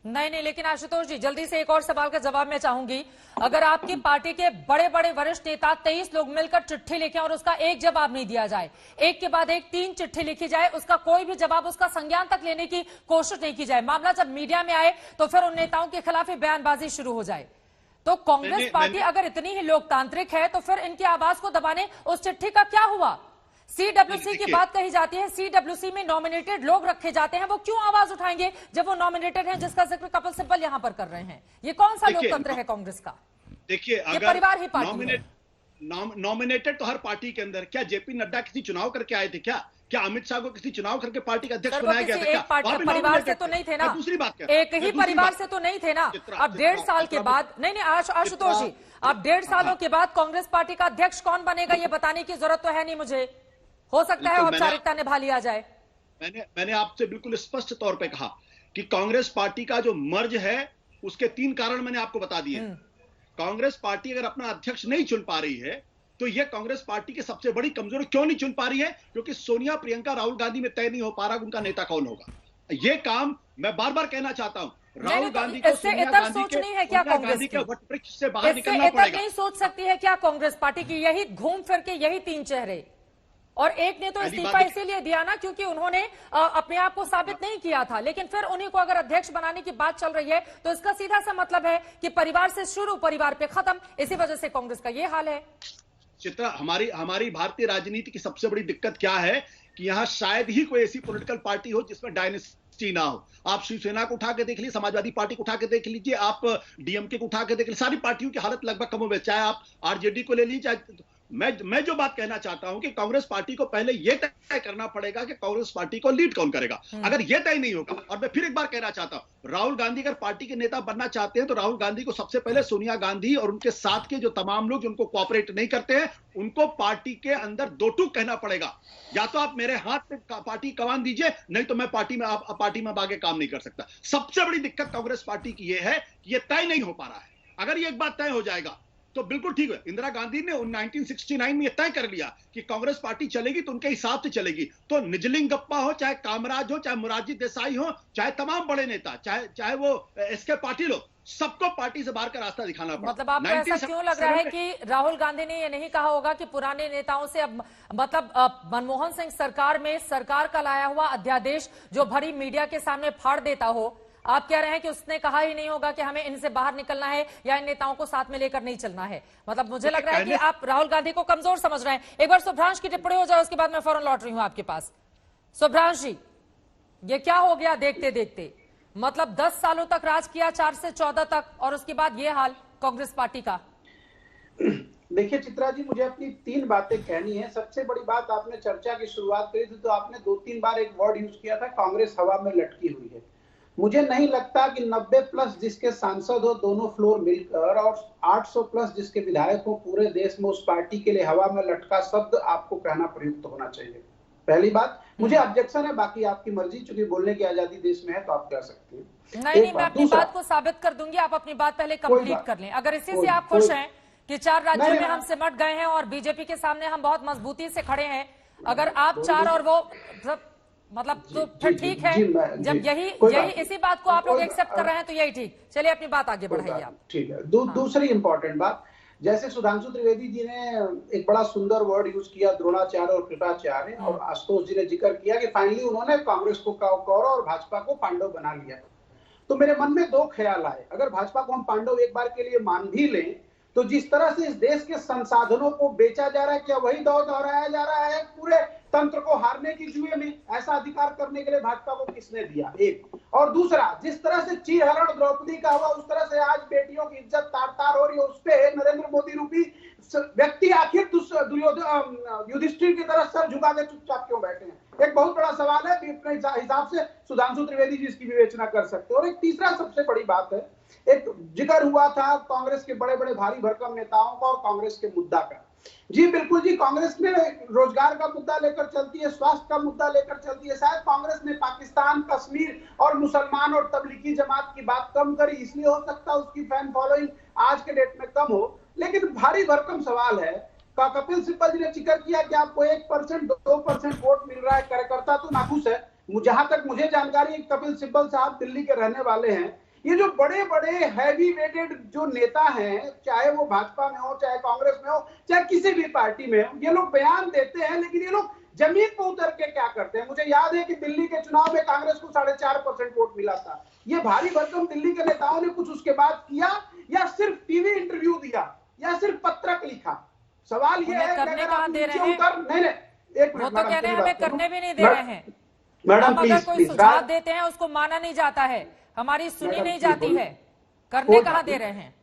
Speaker 1: नहीं, लेकिन आशुतोष जी, जल्दी से एक और सवाल का जवाब मैं चाहूंगी। अगर आपकी पार्टी के बड़े बड़े वरिष्ठ नेता 23 लोग मिलकर चिट्ठी लिखें और उसका एक जवाब नहीं दिया जाए, एक के बाद एक 3 चिट्ठी लिखी जाए, उसका कोई भी जवाब, उसका संज्ञान तक लेने की कोशिश नहीं की जाए, मामला जब मीडिया में आए तो फिर उन नेताओं के खिलाफ ही बयानबाजी शुरू हो जाए, तो कांग्रेस पार्टी अगर इतनी ही लोकतांत्रिक है तो फिर इनकी आवाज को दबाने उस चिट्ठी का क्या हुआ? सीडब्ल्यूसी की बात कही जाती है, सीडब्ल्यूसी में नॉमिनेटेड लोग रखे जाते हैं, वो क्यों आवाज उठाएंगे जब वो नॉमिनेटेड हैं, जिसका जिक्र कपिल सिब्बल यहां पर कर रहे हैं? ये कौन सा लोकतंत्र है कांग्रेस का?
Speaker 8: देखिए,
Speaker 1: ये परिवार ही पार्टी है।
Speaker 8: नॉमिनेटेड तो हर पार्टी के अंदर, क्या जेपी नड्डा किसी चुनाव करके आए थे? क्या अमित शाह को किसी चुनाव करके पार्टी का अध्यक्ष बनाया गया था?
Speaker 1: एक परिवार से तो नहीं थे ना,
Speaker 8: दूसरी बात
Speaker 1: एक ही परिवार से तो नहीं थे ना। अब 1.5 साल के बाद, नहीं आशुतोष जी, अब 1.5 सालों के बाद कांग्रेस पार्टी का अध्यक्ष कौन बनेगा ये बताने की जरूरत तो है नहीं मुझे। हो सकता है औपचारिकता निभा लिया जाए।
Speaker 8: मैंने आपसे बिल्कुल स्पष्ट तौर पे कहा कि कांग्रेस पार्टी का जो मर्ज है उसके 3 कारण मैंने आपको बता दिए। कांग्रेस पार्टी अगर अपना अध्यक्ष नहीं चुन पा रही है तो यह कांग्रेस पार्टी की सबसे बड़ी कमजोरी। क्यों नहीं चुन पा रही है? क्योंकि सोनिया, प्रियंका, राहुल गांधी में तय नहीं हो पा रहा उनका नेता कौन होगा। यह काम मैं बार बार कहना चाहता हूं। राहुल गांधी को सोनिया गांधी के वटवृक्ष से बाहर निकलना पड़ेगा।
Speaker 1: नहीं सोच सकती है क्या कांग्रेस पार्टी की? यही घूम फिर के यही 3 चेहरे, और एक ने तो इस्तीफा इसीलिए दिया ना क्योंकि उन्होंने अपने आप को साबित नहीं किया था, लेकिन फिर उन्हीं को अगर अध्यक्ष बनाने की बात चल रही है तो इसका सीधा सा मतलब है कि परिवार से शुरू, परिवार पे खत्म। इसी वजह से कांग्रेस का ये हाल है।
Speaker 8: चित्रा, हमारी भारतीय राजनीति की सबसे बड़ी दिक्कत क्या है कि यहां शायद ही कोई ऐसी पॉलिटिकल पार्टी हो जिसमें डायनेस्टी ना हो। आप शिवसेना को उठा के देख लीजिए, समाजवादी पार्टी को उठा के देख लीजिए, आप डीएमके को उठा के देख लीजिए, सारी पार्टियों की हालत लगभग कम हो गई। चाहे आप आरजेडी को ले लीजिए, चाहे मैं जो बात कहना चाहता हूं कि कांग्रेस पार्टी को पहले यह तय करना पड़ेगा कि कांग्रेस पार्टी को लीड कौन करेगा। अगर यह तय नहीं होगा, और मैं फिर एक बार कहना चाहता हूं, राहुल गांधी अगर पार्टी के नेता बनना चाहते हैं तो राहुल गांधी को सबसे पहले सोनिया गांधी और उनके साथ के जो तमाम लोग जिनको कोऑपरेट नहीं करते हैं उनको पार्टी के अंदर 2 टूक कहना पड़ेगा। या तो आप मेरे हाथ में पार्टी कमान दीजिए, नहीं तो मैं पार्टी में आगे काम नहीं कर सकता। सबसे बड़ी दिक्कत कांग्रेस पार्टी की यह है कि यह तय नहीं हो पा रहा है। अगर ये एक बात तय हो जाएगा तो बिल्कुल ठीक है। इंदिरा गांधी ने 1969 में यह तय कर लिया कि कांग्रेस पार्टी चलेगी तो उनके हिसाब से चलेगी। तो निजलिंगप्पा हो, चाहे कामराज हो, चाहे मोरारजी देसाई हो, चाहे तमाम बड़े नेता, चाहे वो एसके पाटिल हो, सबको पार्टी से बाहर का रास्ता दिखाना पड़ा।
Speaker 1: मतलब आपको ऐसा क्यों लग रहा है कि राहुल गांधी ने ये नहीं कहा होगा कि पुराने नेताओं से अब मतलब मनमोहन सिंह सरकार में सरकार का लाया हुआ अध्यादेश जो भरी मीडिया के सामने फाड़ देता हो? आप कह रहे हैं कि उसने कहा ही नहीं होगा कि हमें इनसे बाहर निकलना है या इन नेताओं को साथ में लेकर नहीं चलना है? मतलब मुझे लग रहा है कि आप राहुल गांधी को कमजोर समझ रहे हैं। एक बार सुभ्रांश की टिप्पणी हो जाए, उसके बाद मैं फौरन लौट रही हूं आपके पास। सुभ्रांश जी, ये क्या हो गया देखते देखते? मतलब 10 सालों तक राज किया, 4 से 14 तक, और उसके बाद ये हाल कांग्रेस पार्टी का।
Speaker 9: देखिए चित्रा जी, मुझे अपनी 3 बातें कहनी है। सबसे बड़ी बात, आपने चर्चा की शुरुआत करी थी तो आपने 2-3 बार एक वर्ड यूज किया था, कांग्रेस हवा में लटकी हुई है। मुझे नहीं लगता कि 90+ जिसके सांसद हो दोनों फ्लोर मिलकर और 800+ जिसके विधायक हो पूरे देश में उस पार्टी के लिए हवा में लटका शब्द आपको कहना प्रयुक्त होना चाहिए। पहली बात, मुझे ऑब्जेक्शन है, बाकी आपकी मर्जी, चूंकि बोलने की आजादी देश में है तो आप कह सकते हैं।
Speaker 1: नहीं, मैं अपनी बात को साबित कर दूंगी, आप अपनी बात पहले कंप्लीट कर लें। अगर इसी से आप खुश हैं कि 4 राज्यों में हम सिमट गए हैं और बीजेपी के सामने हम बहुत मजबूती से खड़े हैं, अगर आप 4 और वो मतलब तो फिर ठीक है। जब यही इसी बात को आप लोग एक्सेप्ट कर रहे हैं तो यही ठीक। चलिए अपनी बात आगे बढ़ाइए आप।
Speaker 9: ठीक है। दूसरी इंपॉर्टेंट बात, जैसे सुधांशु त्रिवेदी जी ने एक बड़ा सुंदर वर्ड यूज किया, द्रोणाचार्य और कृपाचार्य, और आशुतोष जी ने जिक्र किया कि फाइनली उन्होंने कांग्रेस को कौरव और भाजपा को पांडव बना लिया। तो मेरे मन में 2 ख्याल आए। अगर भाजपा को हम पांडव एक बार के लिए मान भी लें तो जिस तरह से इस देश के संसाधनों को बेचा जा रहा है, क्या वही दौर दोहराया जा रहा है पूरे तंत्र को हारने की जुए में? ऐसा अधिकार करने के लिए भाजपा को किसने दिया? एक। और दूसरा, जिस तरह से चीरहरण द्रौपदी का हुआ उस तरह से आज बेटियों की इज्जत तार तार हो रही है, उस पे नरेंद्र मोदी रूपी व्यक्ति आखिर युधिष्ठिर की तरह सर झुका के चुपचाप क्यों बैठे हैं? एक बहुत बड़ा सवाल है। अपने हिसाब से सुधांशु त्रिवेदी जी इसकी विवेचना कर सकते हैं। और एक तीसरा सबसे बड़ी बात है, एक जिक्र हुआ था कांग्रेस के बड़े बड़े भारी भरकम नेताओं का और कांग्रेस के मुद्दा का। जी बिल्कुल जी, कांग्रेस में रोजगार का मुद्दा लेकर चलती है, स्वास्थ्य का मुद्दा लेकर चलती है। शायद कांग्रेस ने पाकिस्तान, कश्मीर और मुसलमान और तबलीगी जमात की बात कम करी, इसलिए हो सकता है उसकी फैन फॉलोइंग आज के डेट में कम हो। लेकिन भारी भरकम सवाल है। कपिल सिब्बल जी ने जिक्र किया कि आपको 1%, 2% वोट मिल रहा है, कार्यकर्ता तो नाखुश है। जहां तक मुझे जानकारी है, कपिल सिब्बल साहब दिल्ली के रहने वाले हैं। ये जो बड़े बड़े हैवी वेटेड जो नेता हैं, चाहे वो भाजपा में हो, चाहे कांग्रेस में हो, चाहे किसी भी पार्टी में हो, ये लोग बयान देते हैं, लेकिन ये लोग जमीन पर उतर के क्या करते हैं? मुझे याद है कि दिल्ली के चुनाव में कांग्रेस को 4.5% वोट मिला था। ये भारी भरकम दिल्ली के नेताओं ने कुछ उसके बाद किया, या सिर्फ टीवी इंटरव्यू दिया, या सिर्फ पत्रक लिखा? सवाल ये है कि अगर आप नीचे उतर, नहीं एक
Speaker 1: वो
Speaker 9: मिनट
Speaker 1: तो कह रहे हैं हमें करने भी नहीं दे रहे हैं।
Speaker 9: मैडम
Speaker 1: हम अगर
Speaker 9: प्लीज
Speaker 1: कोई
Speaker 9: प्लीज
Speaker 1: सुझाव देते हैं उसको माना नहीं जाता है, हमारी सुनी
Speaker 9: मैडम,
Speaker 1: नहीं
Speaker 9: प्लीज
Speaker 1: जाती
Speaker 9: बोलिए।
Speaker 1: है, करने कहाँ दे रहे हैं।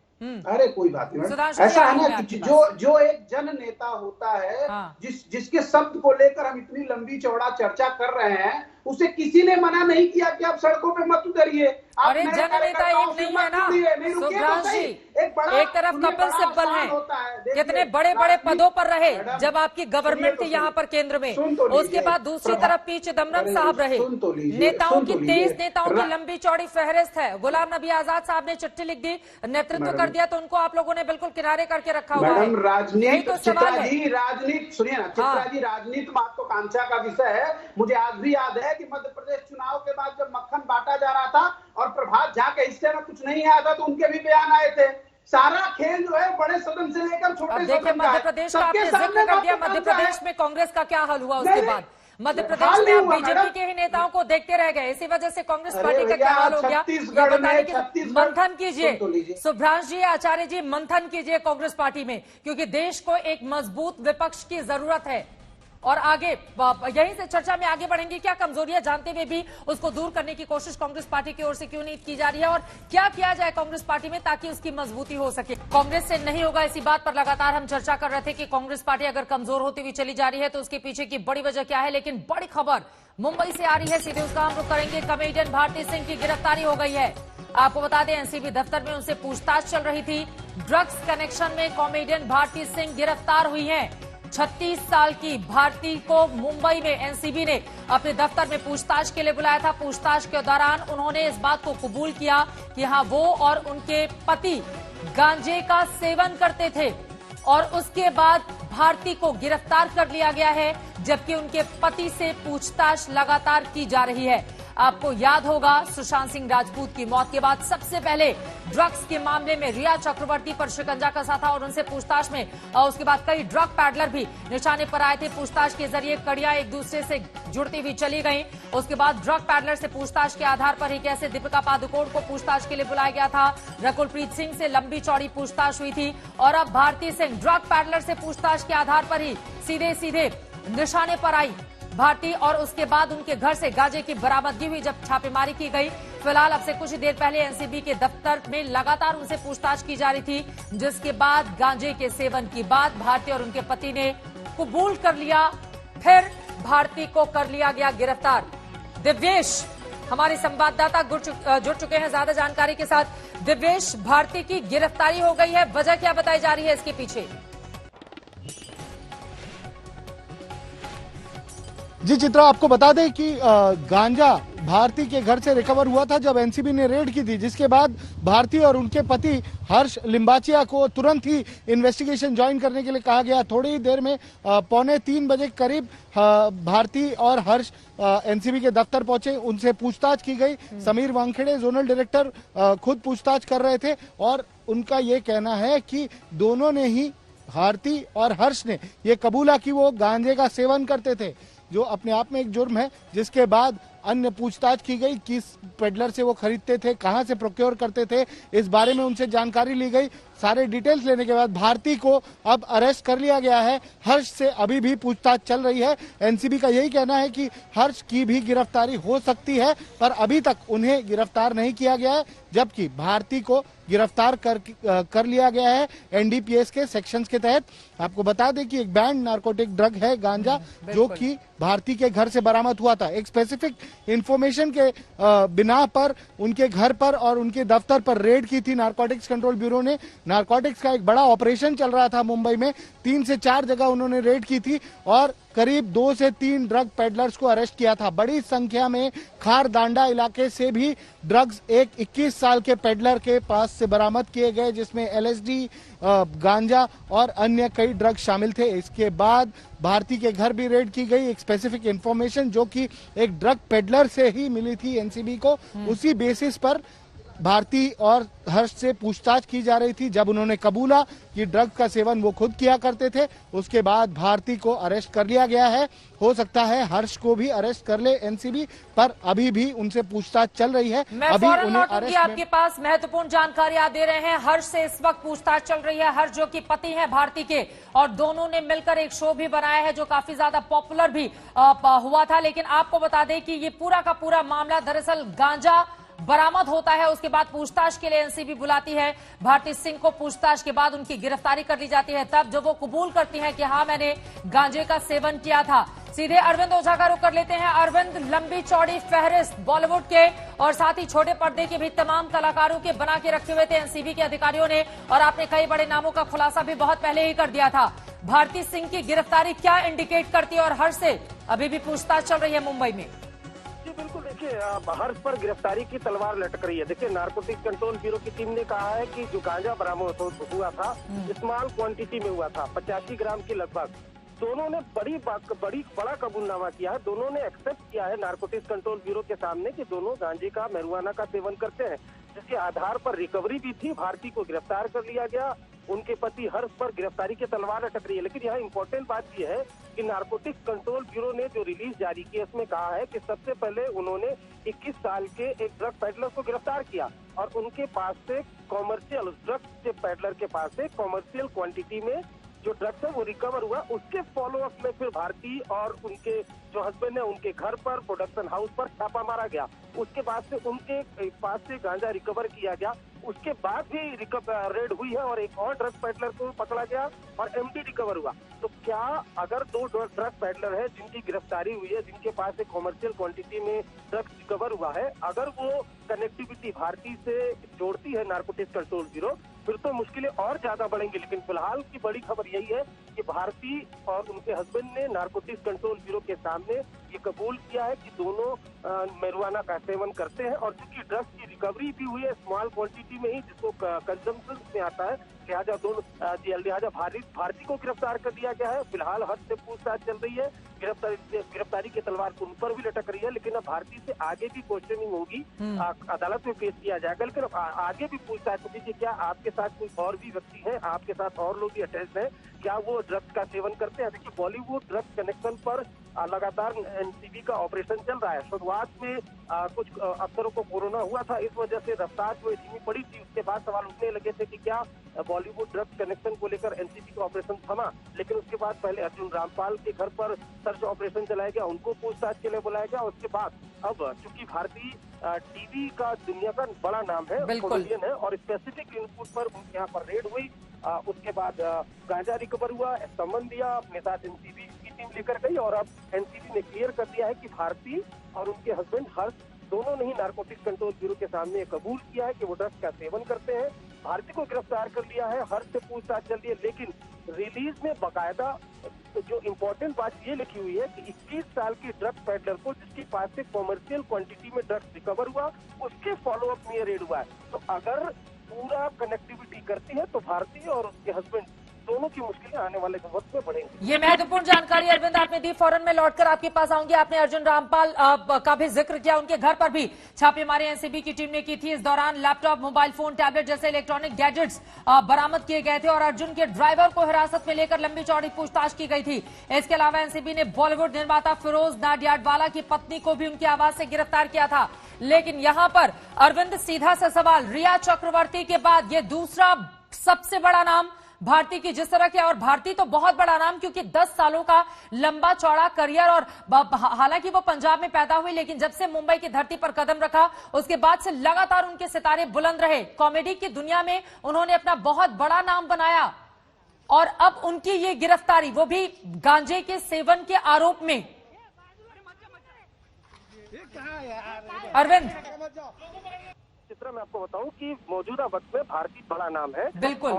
Speaker 9: अरे कोई बात नहीं मैडम,
Speaker 1: सुधांशु
Speaker 9: ऐसा
Speaker 1: जी,
Speaker 9: है
Speaker 1: मैं
Speaker 9: ना
Speaker 1: आपके
Speaker 9: कि जो एक जन नेता होता है,
Speaker 1: हाँ।
Speaker 9: जिसके शब्द को लेकर हम इतनी लंबी चौड़ा चर्चा कर रहे हैं, उसे किसी ने मना नहीं किया कि आप सड़कों पे मत उतरिए, आप
Speaker 1: अरे
Speaker 9: नए
Speaker 1: जन नेता
Speaker 9: कार्यकर्ताओं
Speaker 1: एक
Speaker 9: से
Speaker 1: नहीं
Speaker 9: मत
Speaker 1: है ना
Speaker 9: जुड़िए। नहीं, रुकिए तो
Speaker 1: सुधांशु
Speaker 9: सही।
Speaker 1: जी, एक तरफ
Speaker 9: सुनिए,
Speaker 1: कपिल
Speaker 9: बड़ा
Speaker 1: सिब्बल
Speaker 9: आसान
Speaker 1: हैं,
Speaker 9: होता है। देखिए,
Speaker 1: कितने बड़े बड़े
Speaker 9: राजनीति-
Speaker 1: पदों पर रहे
Speaker 9: मैडम,
Speaker 1: जब आपकी गवर्नमेंट
Speaker 9: सुनिए
Speaker 1: थी
Speaker 9: तो
Speaker 1: यहाँ
Speaker 9: सही।
Speaker 1: पर केंद्र में,
Speaker 9: सुन तो
Speaker 1: उसके
Speaker 9: लीजिए।
Speaker 1: बाद दूसरी
Speaker 9: प्रभा-
Speaker 1: तरफ पी चिदम्बरम
Speaker 9: अरे,
Speaker 1: साहब रहे।
Speaker 9: सुन तो लीजिए,
Speaker 1: नेताओं
Speaker 9: सुन
Speaker 1: की
Speaker 9: तो लीजिए।
Speaker 1: 23 नेताओं की लंबी चौड़ी फहरिस्त है। गुलाम नबी आजाद साहब ने चिट्ठी लिख दी, नेतृत्व
Speaker 9: मैडम-
Speaker 1: कर दिया, तो उनको आप लोगों ने बिल्कुल किनारे करके रखा हुआ है।
Speaker 9: मैडम,
Speaker 1: यही
Speaker 9: राजनीति
Speaker 1: तो सवाल है।
Speaker 9: राजनीति सुनिए ना, चित्रा जी, राजनीति महत्वाकांक्षा का विषय है। मुझे आज भी याद है कि मध्य प्रदेश चुनाव के बाद जब मक्खन बांटा जा रहा था और प्रभात झा के हिस्से में कुछ नहीं आया था, तो उनके भी बयान आए थे। सारा खेल जो है बड़े सदन से लेकर छोटे
Speaker 1: अब देखिए,
Speaker 9: सदन का
Speaker 1: मध्य
Speaker 9: है।
Speaker 1: प्रदेश का
Speaker 9: सबके
Speaker 1: आपने
Speaker 9: सामने
Speaker 1: जिक्र कर दिया,
Speaker 9: महत्वाकांक्षा
Speaker 1: मध्य
Speaker 9: है।
Speaker 1: प्रदेश में कांग्रेस का क्या हाल हुआ
Speaker 9: नहीं,
Speaker 1: उसके
Speaker 9: नहीं,
Speaker 1: बाद? मध्य
Speaker 9: हाल
Speaker 1: प्रदेश में
Speaker 9: नहीं
Speaker 1: आप
Speaker 9: हुआ,
Speaker 1: बीजेपी
Speaker 9: मैडम।
Speaker 1: के ही नेताओं को देखते रह गए, इसी वजह से कांग्रेस
Speaker 9: अरे
Speaker 1: पार्टी का
Speaker 9: भैया,
Speaker 1: क्या हाल हो गया,
Speaker 9: छत्तीसगढ़
Speaker 1: ये बताने
Speaker 9: में
Speaker 1: की
Speaker 9: छत्तीसगढ़-
Speaker 1: मंथन कीजिए।
Speaker 9: सुन तो लीजिए।
Speaker 1: सुभ्रांश जी, आचार्य जी, मंथन कीजिए कांग्रेस पार्टी में, क्योंकि देश को एक मजबूत विपक्ष की जरूरत है। और आगे यहीं से चर्चा में आगे बढ़ेंगे, क्या कमजोरियां जानते हुए भी उसको दूर करने की कोशिश कांग्रेस पार्टी की ओर से क्यों नहीं की जा रही है, और क्या किया जाए कांग्रेस पार्टी में ताकि उसकी मजबूती हो सके। कांग्रेस से नहीं होगा, इसी बात पर लगातार हम चर्चा कर रहे थे कि कांग्रेस पार्टी अगर कमजोर होती हुई चली जा रही है तो उसके पीछे की बड़ी वजह क्या है। लेकिन बड़ी खबर मुंबई से आ रही है, सीधे उसका हम रुख करेंगे। कॉमेडियन भारती सिंह की गिरफ्तारी हो गई है। आपको बता दें, एनसीबी दफ्तर में उनसे पूछताछ चल रही थी। ड्रग्स कनेक्शन में कॉमेडियन भारती सिंह गिरफ्तार हुई है। 36 साल की भारती को मुंबई में एनसीबी ने अपने दफ्तर में पूछताछ के लिए बुलाया था। पूछताछ के दौरान उन्होंने इस बात को कबूल किया कि हाँ, वो और उनके पति गांजे का सेवन करते थे, और उसके बाद भारती को गिरफ्तार कर लिया गया है, जबकि उनके पति से पूछताछ लगातार की जा रही है। आपको याद होगा, सुशांत सिंह राजपूत की मौत के बाद सबसे पहले ड्रग्स के मामले में रिया चक्रवर्ती पर शिकंजा कसा था, और उनसे पूछताछ में उसके बाद कई ड्रग पैडलर भी निशाने पर आए थे। पूछताछ के जरिए कड़ियां एक दूसरे से जुड़ती हुई चली गईं। उसके बाद ड्रग पैडलर से पूछताछ के आधार पर ही कैसे दीपिका पादुकोण को पूछताछ के लिए बुलाया गया था। रकुलप्रीत सिंह से लंबी चौड़ी पूछताछ हुई थी, और अब भारती सिंह ड्रग पैडलर से पूछताछ के आधार पर ही सीधे सीधे निशाने पर आई भारती, और उसके बाद उनके घर से गांजे की बरामदगी हुई जब छापेमारी की गई। फिलहाल अब से कुछ देर पहले एनसीबी के दफ्तर में लगातार उनसे पूछताछ की जा रही थी, जिसके बाद गांजे के सेवन की बात भारती और उनके पति ने कबूल कर लिया। फिर भारती को कर लिया गया गिरफ्तार। दिव्येश हमारे संवाददाता जुड़ चुके हैं ज्यादा जानकारी के साथ। दिव्येश, भारती की गिरफ्तारी हो गई है, वजह क्या बताई जा रही है इसके पीछे?
Speaker 10: जी चित्रा, आपको बता दें कि गांजा भारती के घर से रिकवर हुआ था जब एनसीबी ने रेड की थी, जिसके बाद भारती और उनके पति हर्ष लिम्बाचिया को तुरंत ही इन्वेस्टिगेशन ज्वाइन करने के लिए कहा गया। थोड़ी ही देर में 2:45 बजे करीब भारती और हर्ष एनसीबी के दफ्तर पहुंचे, उनसे पूछताछ की गई। समीर वानखेड़े जोनल डायरेक्टर खुद पूछताछ कर रहे थे, और उनका ये कहना है कि दोनों ने ही, भारती और हर्ष ने ये कबूला कि वो गांजे का सेवन करते थे, जो अपने आप में एक जुर्म है। जिसके बाद अन्य पूछताछ की गई, किस पेडलर से वो खरीदते थे, कहां से प्रोक्योर करते थे, इस बारे में उनसे जानकारी ली गई। सारे डिटेल्स लेने के बाद भारती को अब अरेस्ट कर लिया गया है। हर्ष से अभी भी पूछताछ चल रही है। एनसीबी का यही कहना है कि हर्ष की भी गिरफ्तारी हो सकती है, पर अभी तक उन्हें गिरफ्तार नहीं किया गया है, जबकि भारती को गिरफ्तार कर लिया गया है एनडीपीएस के सेक्शंस के तहत। आपको बता दें कि एक बैंड नार्कोटिक ड्रग है गांजा, जो कि भारती के घर से बरामद हुआ था। एक स्पेसिफिक इंफॉर्मेशन के बिना पर उनके घर पर और उनके दफ्तर पर रेड की थी नारकोटिक्स कंट्रोल ब्यूरो ने। नारकोटिक्स का एक बड़ा ऑपरेशन चल रहा था मुंबई में, 3 से 4 जगह उन्होंने रेड की थी, और करीब 2 से 3 ड्रग पेडलर्स को अरेस्ट किया था। बड़ी संख्या में खारदांडा इलाके से भी ड्रग्स एक 21 साल के पेडलर के पास से बरामद किए गए, जिसमें एलएसडी, गांजा और अन्य कई ड्रग्स शामिल थे। इसके बाद भारती के घर भी रेड की गई। एक स्पेसिफिक इंफॉर्मेशन जो कि एक ड्रग पेडलर से ही मिली थी एनसीबी को, उसी बेसिस पर भारती और हर्ष से पूछताछ की जा रही थी। जब उन्होंने कबूला कि ड्रग का सेवन वो खुद किया करते थे, उसके बाद भारती को अरेस्ट कर लिया गया है। हो सकता है हर्ष को भी अरेस्ट कर ले एनसीबी, पर अभी भी उनसे पूछताछ चल रही है।
Speaker 1: मैं
Speaker 10: अभी
Speaker 1: फौरन
Speaker 10: उन्हें
Speaker 1: लौटूंगी आपके पास, महत्वपूर्ण जानकारी आप दे रहे हैं। हर्ष से इस वक्त पूछताछ चल रही है। हर्ष जो कि पति हैं भारती के, और दोनों ने मिलकर एक शो भी बनाया है जो काफी ज्यादा पॉपुलर भी हुआ था। लेकिन आपको बता दें कि ये पूरा का पूरा मामला दरअसल गांजा बरामद होता है, उसके बाद पूछताछ के लिए एनसीबी बुलाती है भारती सिंह को। पूछताछ के बाद उनकी गिरफ्तारी कर ली जाती है। तब जब वो कबूल करती हैं कि हाँ मैंने गांजे का सेवन किया था। सीधे अरविंद ओझा का रुख कर लेते हैं। अरविंद, लंबी चौड़ी फहरिस्त बॉलीवुड के और साथ ही छोटे पर्दे के भी तमाम कलाकारों के बना के रखे हुए थे एनसीबी के अधिकारियों ने, और आपने कई बड़े नामों का खुलासा भी बहुत पहले ही कर दिया था। भारती सिंह की गिरफ्तारी क्या इंडिकेट करती है, और हर्ष से अभी भी पूछताछ चल रही है मुंबई में?
Speaker 11: बिल्कुल, देखिए हर्ष पर गिरफ्तारी की तलवार लटक रही है। देखिए, नारकोटिक्स कंट्रोल ब्यूरो की टीम ने कहा है कि जो गांजा बरामद हुआ था स्मॉल क्वांटिटी में हुआ था, 85 ग्राम के लगभग। दोनों ने बड़ा कबूलनामा किया है। दोनों ने एक्सेप्ट किया है नारकोटिक्स कंट्रोल ब्यूरो के सामने कि दोनों गांजे का, marijuana का सेवन करते हैं, जिसके आधार पर रिकवरी भी थी। भारती को गिरफ्तार कर लिया गया। उनके पति हर्ष पर गिरफ्तारी की तलवार लटक रही है। लेकिन यहाँ इंपॉर्टेंट बात यह है कि नारकोटिक्स कंट्रोल ब्यूरो ने जो रिलीज जारी की है उसमें कहा है कि सबसे पहले उन्होंने 21 साल के एक ड्रग पेडलर को गिरफ्तार किया, और उनके पास से कॉमर्शियल ड्रग के पेडलर के पास से कॉमर्शियल क्वांटिटी में जो ड्रग्स है वो रिकवर हुआ। उसके फॉलो अप में फिर भारती और उनके जो हस्बैंड है उनके घर पर, प्रोडक्शन हाउस पर छापा मारा गया। उसके बाद से उनके पास से गांजा रिकवर किया गया। उसके बाद भी रेड हुई है और एक और ड्रग पेडलर को पकड़ा गया और एमडी रिकवर हुआ। तो क्या अगर 2 ड्रग पेडलर है जिनकी गिरफ्तारी हुई है, जिनके पास एक कॉमर्शियल क्वांटिटी में ड्रग्स रिकवर हुआ है, अगर वो कनेक्टिविटी भारती से जोड़ती है नारकोटिक्स कंट्रोल ब्यूरो, फिर तो मुश्किलें और ज्यादा बढ़ेंगी। लेकिन फिलहाल की बड़ी खबर यही है कि भारती और उनके हस्बैंड ने नारकोटिक्स कंट्रोल ब्यूरो के सामने ये कबूल किया है कि दोनों marijuana का सेवन करते हैं, और चूंकि ड्रग्स की रिकवरी भी हुई है स्मॉल क्वांटिटी में ही, जिसको कंजम्पशन में आता है, लिहाजा भारती को गिरफ्तार कर दिया गया है। फिलहाल हद से पूछताछ चल रही है। गिरफ्तारी की तलवार उन पर भी लटक रही है। लेकिन अब भारती से आगे भी क्वेश्चनिंग होगी, अदालत में पेश किया जाएगा। लेकिन आगे भी पूछताछ होगी कि क्या आपके साथ कोई और भी व्यक्ति है, आपके साथ और लोग भी अटैच हैं, क्या वो ड्रग्स का सेवन करते हैं। देखिए, बॉलीवुड ड्रग्स कनेक्शन पर लगातार एनसीबी का ऑपरेशन चल रहा है। शुरुआत में कुछ अफसरों को कोरोना हुआ था, इस वजह से रफ्तार जो धीमी पड़ी थी। उसके बाद सवाल उठने लगे थे कि क्या बॉलीवुड ड्रग्स कनेक्शन को लेकर एनसीबी का ऑपरेशन थमा। लेकिन उसके बाद पहले अर्जुन रामपाल के घर पर सर्च ऑपरेशन चलाया गया, उनको पूछताछ के लिए बुलाया गया। उसके बाद अब चूंकि भारतीय टीवी का दुनिया का बड़ा नाम है, कॉमेडियन है, और स्पेसिफिक इनपुट पर यहाँ पर रेड हुई। उसके बाद गांजा रिकवर हुआ, संबंध दिया, अपने साथ एनसीबी की टीम लेकर गई, और अब एनसीबी ने क्लियर कर दिया है कि भारती और उनके हस्बैंड हर्ष दोनों ने ही नारकोटिक्स कंट्रोल ब्यूरो के सामने कबूल किया है कि वो ड्रग्स का सेवन करते हैं। भारती को गिरफ्तार कर लिया है, हर्ष से पूछताछ चल रही है। लेकिन रिलीज में बाकायदा जो इम्पोर्टेंट बात ये लिखी हुई है कि 21 साल की ड्रग पेडलर को, जिसके पास से कॉमर्शियल क्वांटिटी में ड्रग्स रिकवर हुआ, उसके फॉलो अप में रेड हुआ है। तो अगर पूरा कनेक्टिविटी करती है तो भारती और उसके हस्बैंड दोनों की मुश्किलें आने वाले वक्त में बढ़ेंगी।
Speaker 1: ये महत्वपूर्ण जानकारी अरविंद आपने दी। फौरन में लौटकर आपके पास आऊंगी। आपने अर्जुन रामपाल का भी जिक्र किया, उनके घर पर भी छापेमारी एनसीबी की टीम ने की थी। इस दौरान लैपटॉप, मोबाइल फोन, टैबलेट जैसे इलेक्ट्रॉनिक गैजेट्स बरामद किए गए थे, और अर्जुन के ड्राइवर को हिरासत में लेकर लंबी चौड़ी पूछताछ की गई थी। इसके अलावा एनसीबी ने बॉलीवुड निर्माता फिरोज नाडियाडवाला की पत्नी को भी उनकी आवाज से गिरफ्तार किया था। लेकिन यहां पर अरविंद, सीधा सा सवाल, रिया चक्रवर्ती के बाद ये दूसरा सबसे बड़ा नाम भारती की जिस तरह के, और भारती तो बहुत बड़ा नाम क्योंकि 10 सालों का लंबा चौड़ा करियर, और हालांकि वो पंजाब में पैदा हुई, लेकिन जब से मुंबई की धरती पर कदम रखा उसके बाद से लगातार उनके सितारे बुलंद रहे। कॉमेडी की दुनिया में उन्होंने अपना बहुत बड़ा नाम बनाया, और अब उनकी ये गिरफ्तारी, वो भी गांजे के सेवन के आरोप में। अरविंद,
Speaker 11: चित्रा, मैं आपको बताऊं कि मौजूदा वक्त में भारतीय बड़ा नाम है,
Speaker 1: बिल्कुल,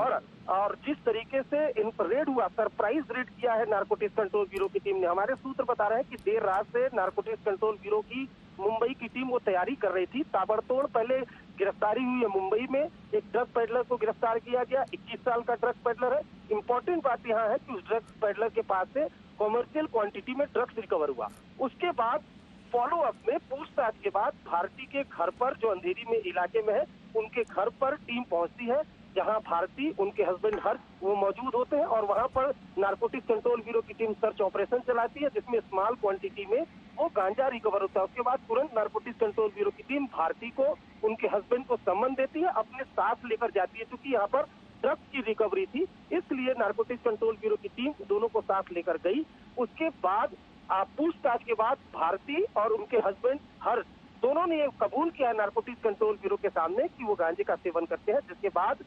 Speaker 11: और जिस तरीके से इन पर रेड हुआ, सरप्राइज रेड किया है नारकोटिक्स कंट्रोल ब्यूरो की टीम ने। हमारे सूत्र बता रहे हैं कि देर रात से नारकोटिक्स कंट्रोल ब्यूरो की मुंबई की टीम वो तैयारी कर रही थी। ताबड़तोड़ पहले गिरफ्तारी हुई है मुंबई में, एक ड्रग पेडलर को गिरफ्तार किया गया, 21 साल का ड्रग पेडलर है। इंपॉर्टेंट बात यहाँ है कि उस ड्रग पेडलर के पास से कॉमर्शियल क्वांटिटी में ड्रग्स रिकवर हुआ। उसके बाद फॉलो अप में पूछताछ के बाद भारती के घर पर, जो अंधेरी में इलाके में है, उनके घर पर टीम पहुंचती है, जहां भारती, उनके हस्बैंड हर्ष वो मौजूद होते हैं और वहां पर नारकोटिक्स कंट्रोल ब्यूरो की टीम सर्च ऑपरेशन चलाती है, जिसमें स्मॉल क्वांटिटी में वो गांजा रिकवर होता है। उसके बाद तुरंत नारकोटिक्स कंट्रोल ब्यूरो की टीम भारती को, उनके हस्बैंड को सम्मन देती है, अपने साथ लेकर जाती है। क्योंकि यहाँ पर ड्रग्स की रिकवरी थी, इसलिए नारकोटिक्स कंट्रोल ब्यूरो की टीम दोनों को साथ लेकर गई। उसके बाद पूछताछ के बाद भारती और उनके हस्बैंड हर्ष दोनों ने ये कबूल किया नारकोटिक्स कंट्रोल ब्यूरो के सामने कि वो गांजे का सेवन करते हैं, जिसके बाद